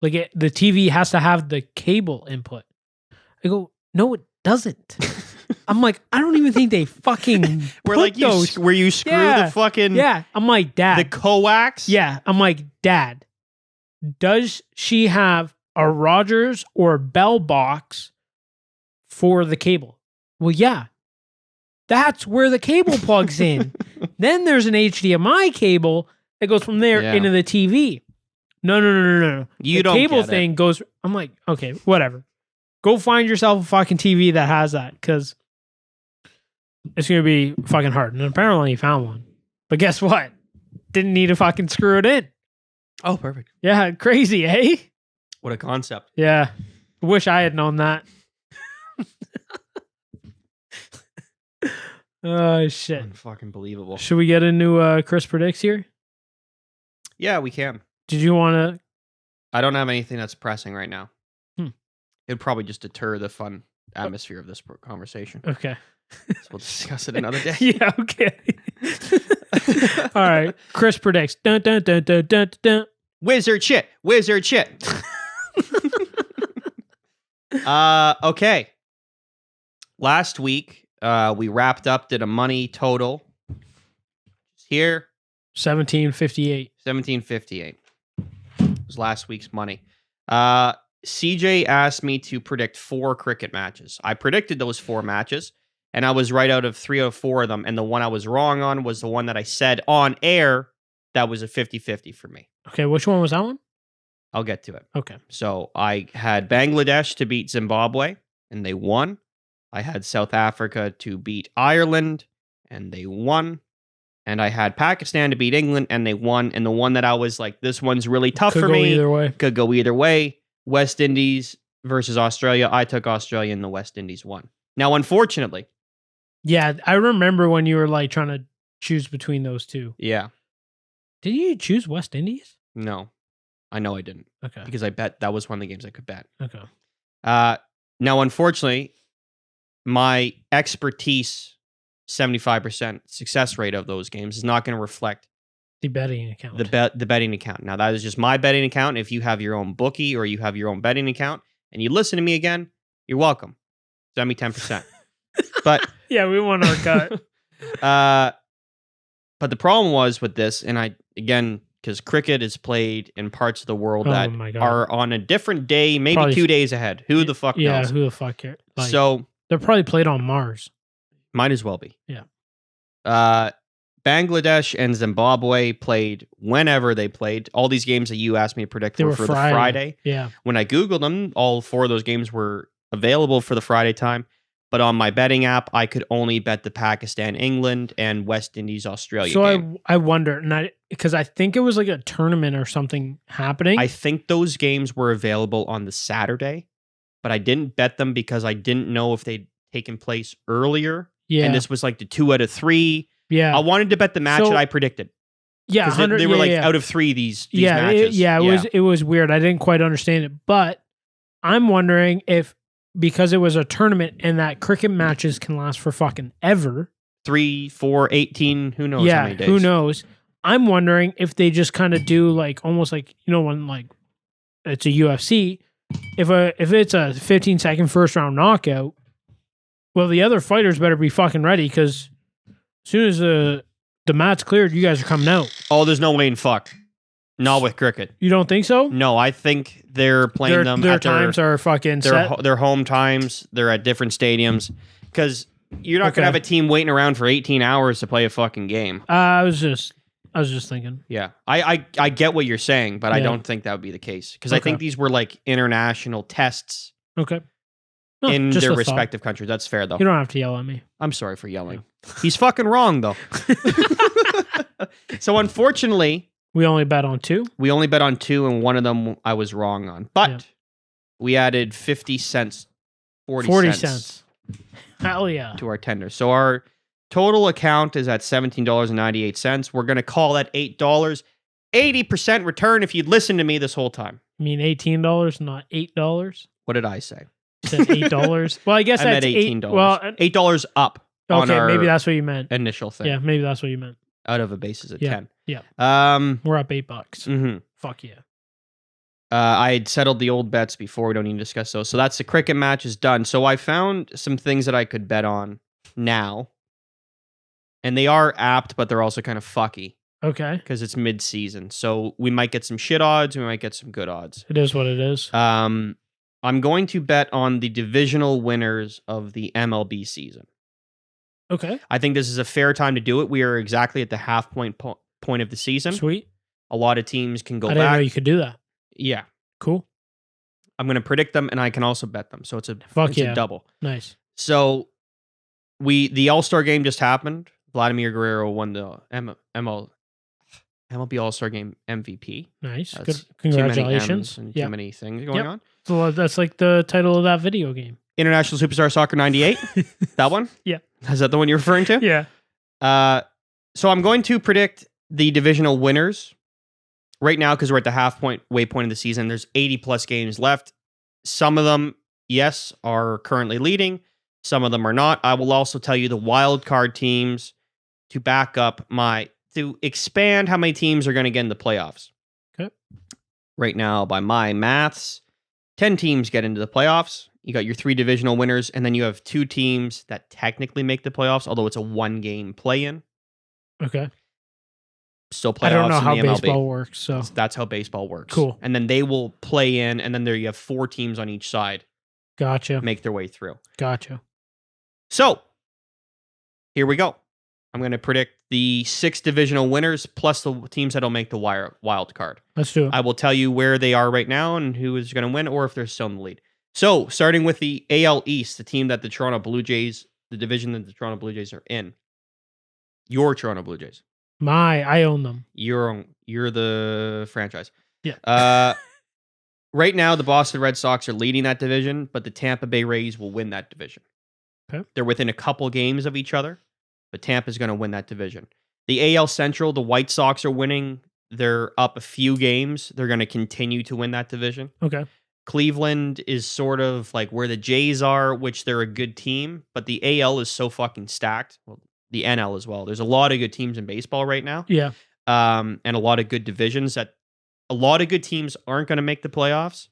Like the TV has to have the cable input." I go, "No, it doesn't." I'm like, I don't even think they fucking where like those. where you screw the fucking I'm like, Dad, the coax. Yeah, I'm like, Dad, does she have a Rogers or Bell box for the cable? Well, yeah. That's where the cable plugs in. Then there's an HDMI cable that goes from there into the TV. No. You the don't cable get thing goes. I'm like, okay, whatever. Go find yourself a fucking TV that has that, because it's gonna be fucking hard. And apparently he found one. But guess what? Didn't need to fucking screw it in. Oh, perfect. Yeah, crazy, eh? What a concept. Yeah. Wish I had known that. Oh, shit. Fucking believable. Should we get into Chris Predicts here? Yeah, we can. Did you want to? I don't have anything that's pressing right now. It'd probably just deter the fun atmosphere of this conversation. Okay. So we'll discuss it another day. Yeah, okay. All right. Chris Predicts. Dun, dun, dun, dun, dun, dun. Wizard shit. Okay. Last week, we wrapped up, did a money total. Here. 1758. 1758 was last week's money. CJ asked me to predict 4 cricket matches. I predicted those 4 matches, and I was right out of 3 or 4 of them. And the one I was wrong on was the one that I said on air that was a 50-50 for me. Okay, which one was that one? I'll get to it. Okay. So I had Bangladesh to beat Zimbabwe, and they won. I had South Africa to beat Ireland, and they won. And I had Pakistan to beat England, and they won. And the one that I was like, this one's really tough for me. Either way. Could go either way. West Indies versus Australia. I took Australia, and the West Indies won. Now, unfortunately. Yeah, I remember when you were like trying to choose between those two. Yeah. Did you choose West Indies? No. I know I didn't. Okay. Because I bet that was one of the games I could bet. Okay. Now, unfortunately, my expertise, 75% success rate of those games is not going to reflect the betting account. The betting account. Now, that is just my betting account. If you have your own bookie or you have your own betting account and you listen to me again, you're welcome. Send me 10%. But yeah, we want our cut. But the problem was with this, and I, again, because cricket is played in parts of the world that are on a different day, maybe probably 2 days ahead. Who the fuck knows? Yeah, who the fuck cares? Like, so they're probably played on Mars. Might as well be. Yeah. Bangladesh and Zimbabwe played whenever they played. All these games that you asked me to predict were for the Friday. Yeah. When I Googled them, all 4 of those games were available for the Friday time. But on my betting app, I could only bet the Pakistan, England, and West Indies, Australia game. I wonder, because I think it was like a tournament or something happening. I think those games were available on the Saturday, but I didn't bet them because I didn't know if they'd taken place earlier. Yeah. And this was like the 2 out of 3. Yeah. I wanted to bet the match that I predicted. Yeah. Because they were out of 3 these matches. It was weird. I didn't quite understand it. But I'm wondering if, because it was a tournament and that cricket matches can last for fucking ever. 3, 4, 18, who knows how many days. Who knows? I'm wondering if they just kind of do like almost like, when like it's a UFC, if it's a 15-second first round knockout, well, the other fighters better be fucking ready because as soon as the mat's cleared, you guys are coming out. Oh, there's no way in fuck. Not with cricket. You don't think so? No, I think they're playing them. Their times are fucking set. Their home times. They're at different stadiums because you're not gonna have a team waiting around for 18 hours to play a fucking game. I was just thinking. Yeah, I get what you're saying, but I don't think that would be the case because I think these were like international tests. Okay. In their respective countries. That's fair though. You don't have to yell at me. I'm sorry for yelling. He's fucking wrong though. So unfortunately. We only bet on 2? We only bet on 2, and one of them I was wrong on. But we added 50 cents, 40 cents. Hell yeah. To our tender. So our total account is at $17.98. We're going to call that $8. 80% return if you'd listened to me this whole time. You mean $18, not $8? What did I say? You said $8. Well, I guess I that's meant $18. Well, $8 up. Okay, maybe that's what you meant. Initial thing. Yeah, maybe that's what you meant. Out of a basis of 10. Yeah. We're up $8. Mm-hmm. Fuck yeah. I had settled the old bets before. We don't need to discuss those. So that's the cricket match is done. So I found some things that I could bet on now. And they are apt, but they're also kind of fucky. Okay. Because it's mid-season. So we might get some shit odds. We might get some good odds. It is what it is. I'm going to bet on the divisional winners of the MLB season. Okay. I think this is a fair time to do it. We are exactly at the half point of the season. Sweet. A lot of teams can go back. I didn't know you could do that. Yeah. Cool. I'm going to predict them, and I can also bet them. So it's a double. Nice. So the All-Star game just happened. Vladimir Guerrero won the MLB All-Star Game MVP. Nice. Good. Congratulations. Too many things going on. So that's like the title of that video game. International Superstar Soccer 98. That one? Yeah. Is that the one you're referring to? Yeah. So I'm going to predict the divisional winners right now because we're at the halfway point of the season. There's 80 plus games left. Some of them, yes, are currently leading. Some of them are not. I will also tell you the wild card teams to back up to expand how many teams are going to get in the playoffs. Okay. Right now, by my maths, 10 teams get into the playoffs. You got your 3 divisional winners, and then you have 2 teams that technically make the playoffs, although it's a 1-game play-in. Okay. Still playoffs. I don't know how in the MLB. baseball works, so that's how baseball works. Cool. And then they will play in, and then there you have 4 teams on each side. Gotcha. Make their way through. Gotcha. So here we go. I'm going to predict the 6 divisional winners plus the teams that'll make the wild card. Let's do it. I will tell you where they are right now and who is going to win, or if they're still in the lead. So, starting with the AL East, the team that the division that the Toronto Blue Jays are in. Your Toronto Blue Jays. I own them. You're the franchise. Yeah. Right now, the Boston Red Sox are leading that division, but the Tampa Bay Rays will win that division. Okay. They're within a couple games of each other, but Tampa's going to win that division. The AL Central, the White Sox are winning. They're up a few games. They're going to continue to win that division. Okay. Cleveland is sort of like where the Jays are, which they're a good team, but the AL is so fucking stacked. Well, the NL as well. There's a lot of good teams in baseball right now. Yeah. And a lot of good divisions that a lot of good teams aren't going to make the playoffs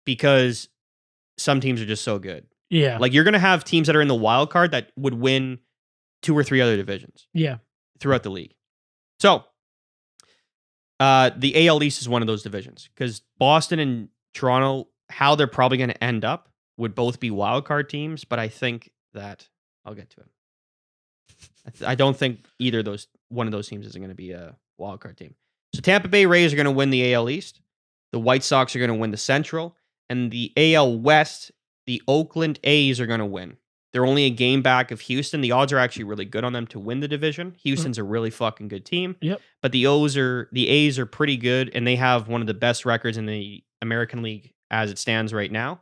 because some teams are just so good. Yeah. Like you're going to have teams that are in the wild card that would win 2 or 3 other divisions. Yeah. Throughout the league. So the AL East is one of those divisions because Boston and Toronto, how they're probably going to end up would both be wild card teams, but I think that I'll get to it. I don't think one of those teams isn't going to be a wild card team. So Tampa Bay Rays are going to win the AL East. The White Sox are going to win the Central. And the AL West, the Oakland A's are going to win. They're only a game back of Houston. The odds are actually really good on them to win the division. Houston's a really fucking good team. Yep. But the A's are pretty good, and they have one of the best records in the American League as it stands right now.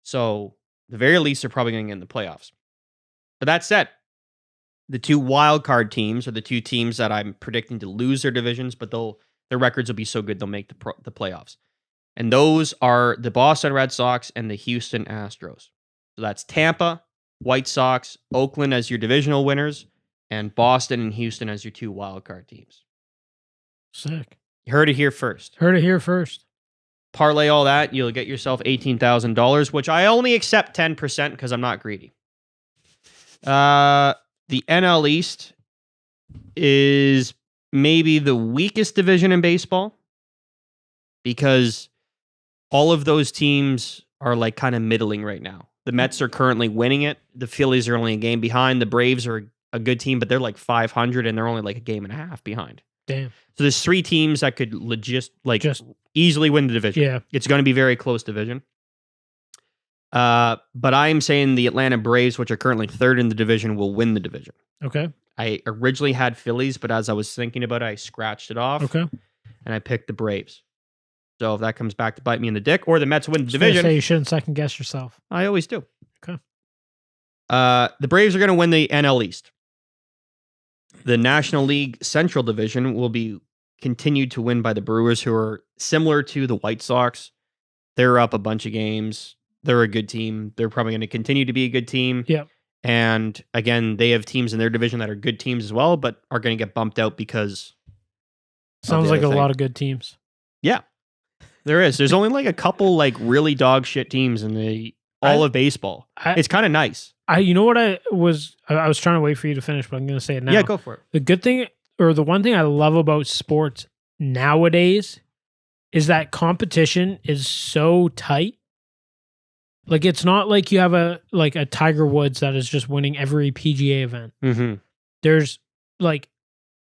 So, the very least, they're probably going to get in the playoffs. But that said, the 2 wild card teams are the 2 teams that I'm predicting to lose their divisions, but their records will be so good they'll make the playoffs. And those are the Boston Red Sox and the Houston Astros. So that's Tampa, White Sox, Oakland as your divisional winners, and Boston and Houston as your 2 wild card teams. Sick. You heard it here first. Heard it here first. Parlay all that, you'll get yourself $18,000, which I only accept 10% because I'm not greedy. The NL East is maybe the weakest division in baseball because all of those teams are like kind of middling right now. The Mets are currently winning it. The Phillies are only a game behind. The Braves are a good team, but they're like 500 and they're only like a game and a half behind. Damn. So there's 3 teams that could easily win the division. Yeah. It's going to be a very close division. But I'm saying the Atlanta Braves, which are currently 3rd in the division, will win the division. Okay. I originally had Phillies, but as I was thinking about it, I scratched it off. Okay. And I picked the Braves. So if that comes back to bite me in the dick, or the Mets win the division. Say you shouldn't second guess yourself. I always do. Okay. The Braves are going to win the NL East. The National League Central Division will be continued to win by the Brewers, who are similar to the White Sox. They're up a bunch of games. They're a good team. They're probably going to continue to be a good team. Yep. And again, they have teams in their division that are good teams as well, but are going to get bumped out because... Sounds like a lot of good teams. Yeah. There is. There's only like a couple like really dog shit teams in all of baseball. It's kind of nice. You know what I was trying to wait for you to finish, but I'm going to say it now. Yeah, go for it. The good thing, or the one thing I love about sports nowadays is that competition is so tight. Like, it's not like you have a Tiger Woods that is just winning every PGA event. Mm-hmm. There's like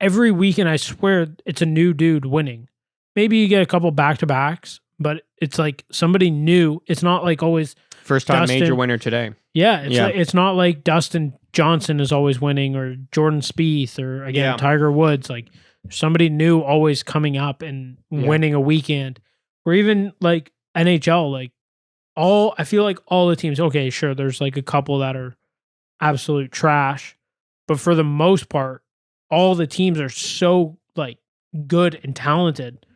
every weekend, I swear it's a new dude winning. Maybe you get a couple back-to-backs, but it's like somebody new. It's not like always first time major winner today. Yeah, it's not like Dustin Johnson is always winning or Jordan Spieth or again Tiger Woods. Like somebody new always coming up and winning a weekend, or even like NHL. Like I feel like all the teams. Okay, sure, there's like a couple that are absolute trash, but for the most part, all the teams are so like good and talented.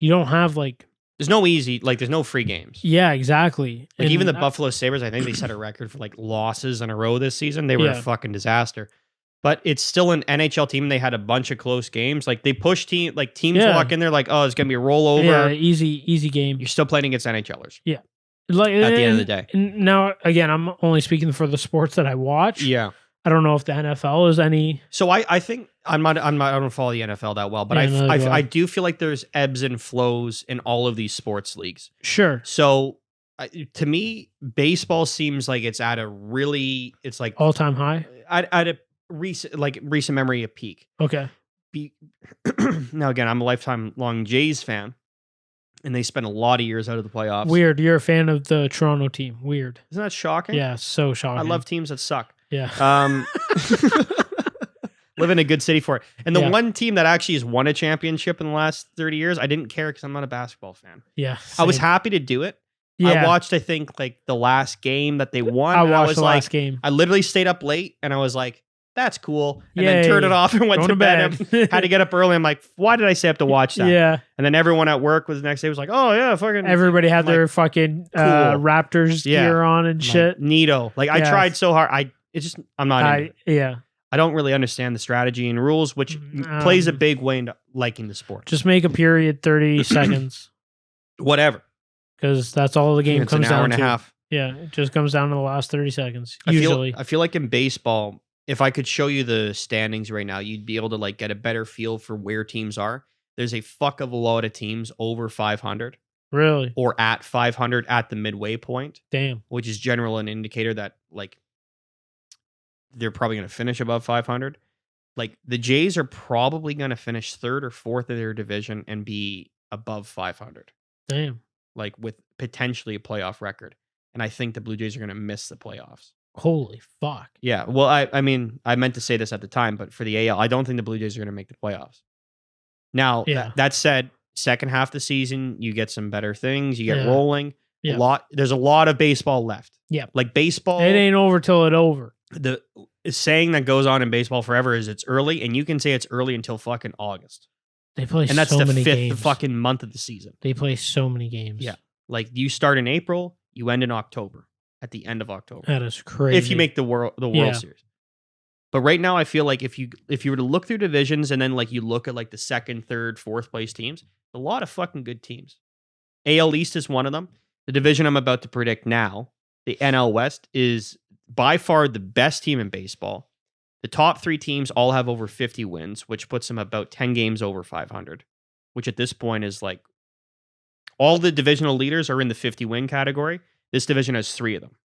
You don't have like... There's no free games. Yeah, exactly. Like even the Buffalo Sabres, I think they set a record for like losses in a row this season. They were a fucking disaster. But it's still an NHL team. They had a bunch of close games. Like they push teams walk in there like, oh, it's going to be a rollover. Yeah, easy game. You're still playing against NHLers. Yeah. Like, at the end of the day. Now, again, I'm only speaking for the sports that I watch. Yeah. I don't know if the NFL is any... So I think I don't follow the NFL that well, but I do feel like there's ebbs and flows in all of these sports leagues. Sure. So to me, baseball seems like it's at a really, it's like all-time high at a recent memory, a peak. Okay. Now again, I'm a lifetime long Jays fan, and they spent a lot of years out of the playoffs. Weird. You're a fan of the Toronto team. Weird. Isn't that shocking? Yeah, so shocking. I love teams that suck. Yeah. live in a good city for it. And the Yeah. one team that actually has won a championship in the last 30 years, I didn't care because I'm not a basketball fan. Yeah. I was same. happy to do it. Yeah. I watched, I think, like the last game that they won. I and watched was the like, last game. I literally stayed up late and I was like, that's cool. And Yay. then turned it off and went Going to to bed. bed. And had to get up early. I'm like, why did I stay up to watch that? Yeah. And then everyone at work was the next day was like, oh yeah, fucking Everybody had I'm their like, fucking cool. Raptors Yeah. gear on and I'm shit. like, neato. Like I Yeah. tried so hard. I'm not into it. Yeah. I don't really understand the strategy and rules, which Mm, plays a big way into liking the sport. Just make a period 30 seconds Whatever. because that's all the game It's comes an hour down and a to. half. Yeah, it just comes down to the last 30 seconds. I Usually. feel like in baseball, if I could show you the standings right now, you'd be able to like get a better feel for where teams are. There's a fuck of a lot of teams over 500 Really? or at 500 at the midway point, Damn. which is generally an indicator that like they're probably going to finish above 500. Like the Jays are probably going to finish third or fourth of their division and be above 500, Damn. like with potentially a playoff record. And I think the Blue Jays are going to miss the playoffs. Holy fuck. Yeah. Well, I mean, I meant to say this at the time, but for the AL, I don't think the Blue Jays are going to make the playoffs. Now, Yeah. that said, second half of the season, you get some better things. You get Yeah. rolling. Yeah. There's a lot of baseball left. Yeah. Like baseball. It ain't over till it's over. The saying that goes on in baseball forever is it's early, and you can say it's early until fucking August. They play And that's so the many fifth games. fucking month of the season. They play so many games. Yeah. Like you start in April, you end in October, at the end of October. That is crazy. If you make the World Yeah. Series. But right now, I feel like if you were to look through divisions and then like you look at like the second, third, fourth place teams, a lot of fucking good teams. AL East is one of them. The division I'm about to predict now, the NL West, is by far the best team in baseball. The top three teams all have over 50 wins, which puts them about 10 games over 500, which at this point is like all the divisional leaders are in the 50 win category. This division has three of them.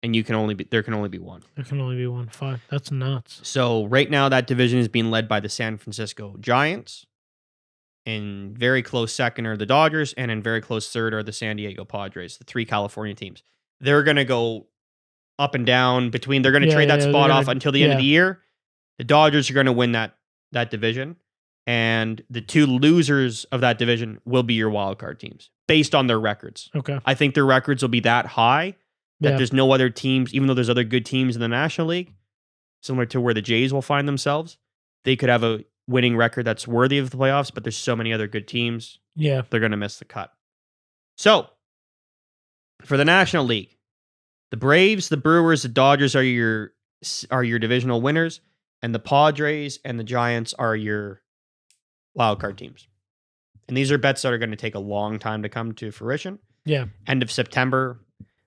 And there can only be one. There can only be one. Fuck. That's nuts. So right now that division is being led by the San Francisco Giants. In very close second are the Dodgers, and in very close third are the San Diego Padres, the three California teams. They're going to go up and down between. They're going to trade that spot off until the end of the year. The Dodgers are going to win that division, and the two losers of that division will be your wild card teams based on their records. Okay. I think their records will be that high that there's no other teams, even though there's other good teams in the National League, similar to where the Jays will find themselves. They could have a winning record that's worthy of the playoffs, but there's so many other good teams. Yeah. They're going to miss the cut. So, for the National League, the Braves, the Brewers, the Dodgers are your divisional winners, and the Padres and the Giants are your wildcard teams. And these are bets that are going to take a long time to come to fruition. Yeah. End of September,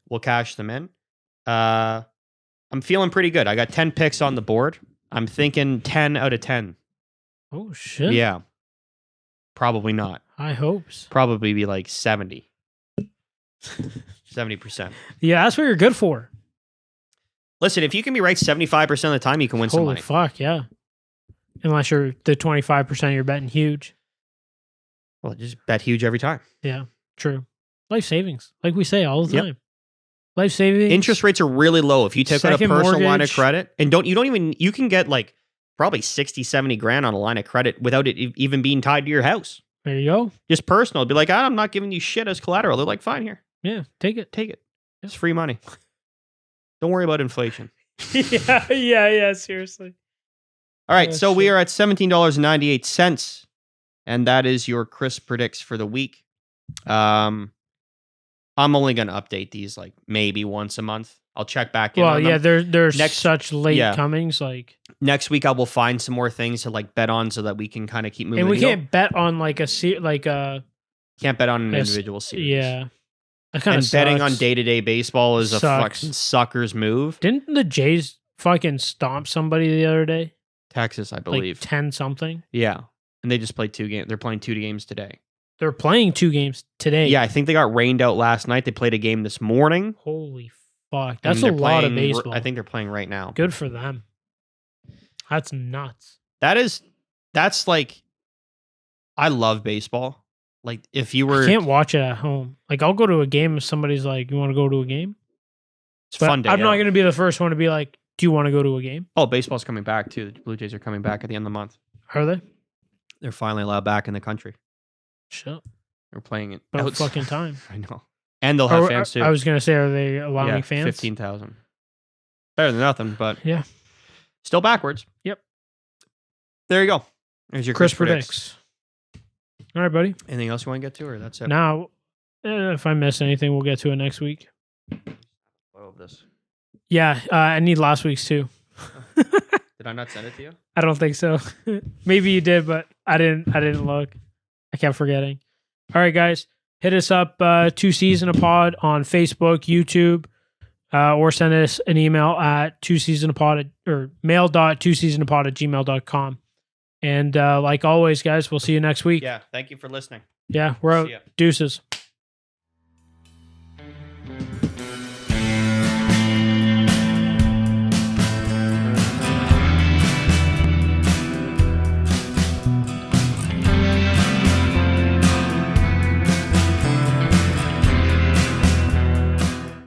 we'll cash them in. I'm feeling pretty good. I got 10 picks on the board. I'm thinking 10 out of 10. Oh, shit. Yeah. Probably not. High hopes. Probably be like 70. 70%. Yeah, that's what you're good for. Listen, if you can be right 75% of the time, you can win some Holy money. fuck, yeah. Unless you're the 25% you're betting huge. Well, just bet huge every time. Yeah, true. Life savings, like we say all the Yep. time. Life savings. Interest rates are really low. If you take out a Second personal line of mortgage. credit, and you can get like probably 60, 70 grand on a line of credit without it even being tied to your house. There you go. Just personal. Be like, I'm not giving you shit as collateral. They're like, fine, here. Yeah, take it. Take it. It's free money. Don't worry about inflation. yeah, seriously. All right, Oh, so we shit. are at $17.98, and that is your Chris predicts for the week. I'm only going to update these like maybe once a month. I'll check back in. Well, on yeah, them. there's Next- such late yeah. comings, like, Next week I will find some more things to like bet on so that we can kind of keep moving. and we the needle. can't bet on like a Can't bet on an Yes, individual series. yeah. That kind And of betting on day-to-day baseball is a Sucks. fucking sucker's move. Didn't the Jays fucking stomp somebody the other day? Texas, I believe. Like 10 something. Yeah. And they just played 2 games. They're playing 2 games today. They're playing 2 games today. Yeah, I think they got rained out last night. They played a game this morning. Holy fuck. and That's a they're lot of playing- baseball. I think they're playing right now. Good for them. That's nuts. That's like, I love baseball. Like if you were, I can't watch it at home. Like I'll go to a game if somebody's like, "You want to go to a game?" it's But fun day. I'm not out. going to be the first one to be like, Do you want to go to a game? Oh, baseball's coming back too. The Blue Jays are coming back at the end of the month. Are they? They're finally allowed back in the country. Shit. They're playing it. About fucking time. I know. And they'll have fans too. I was going to say, are they allowing fans? 15,000. Better than nothing, but yeah. Still backwards. Yep. There you go. There's your Chris predicts. All right, buddy. Anything else you want to get to, or that's it? Now, if I miss anything, we'll get to it next week. Of this. Yeah, I need last week's too. Did I not send it to you? I don't think so. Maybe you did, but I didn't look. I kept forgetting. All right, guys. Hit us up, 2 Season a Pod on Facebook, YouTube, or send us an email at 2seasonapod or mail.2seasonapod@gmail.com. And like always, guys, we'll see you next week. Yeah, thank you for listening. Yeah, we're out. Deuces.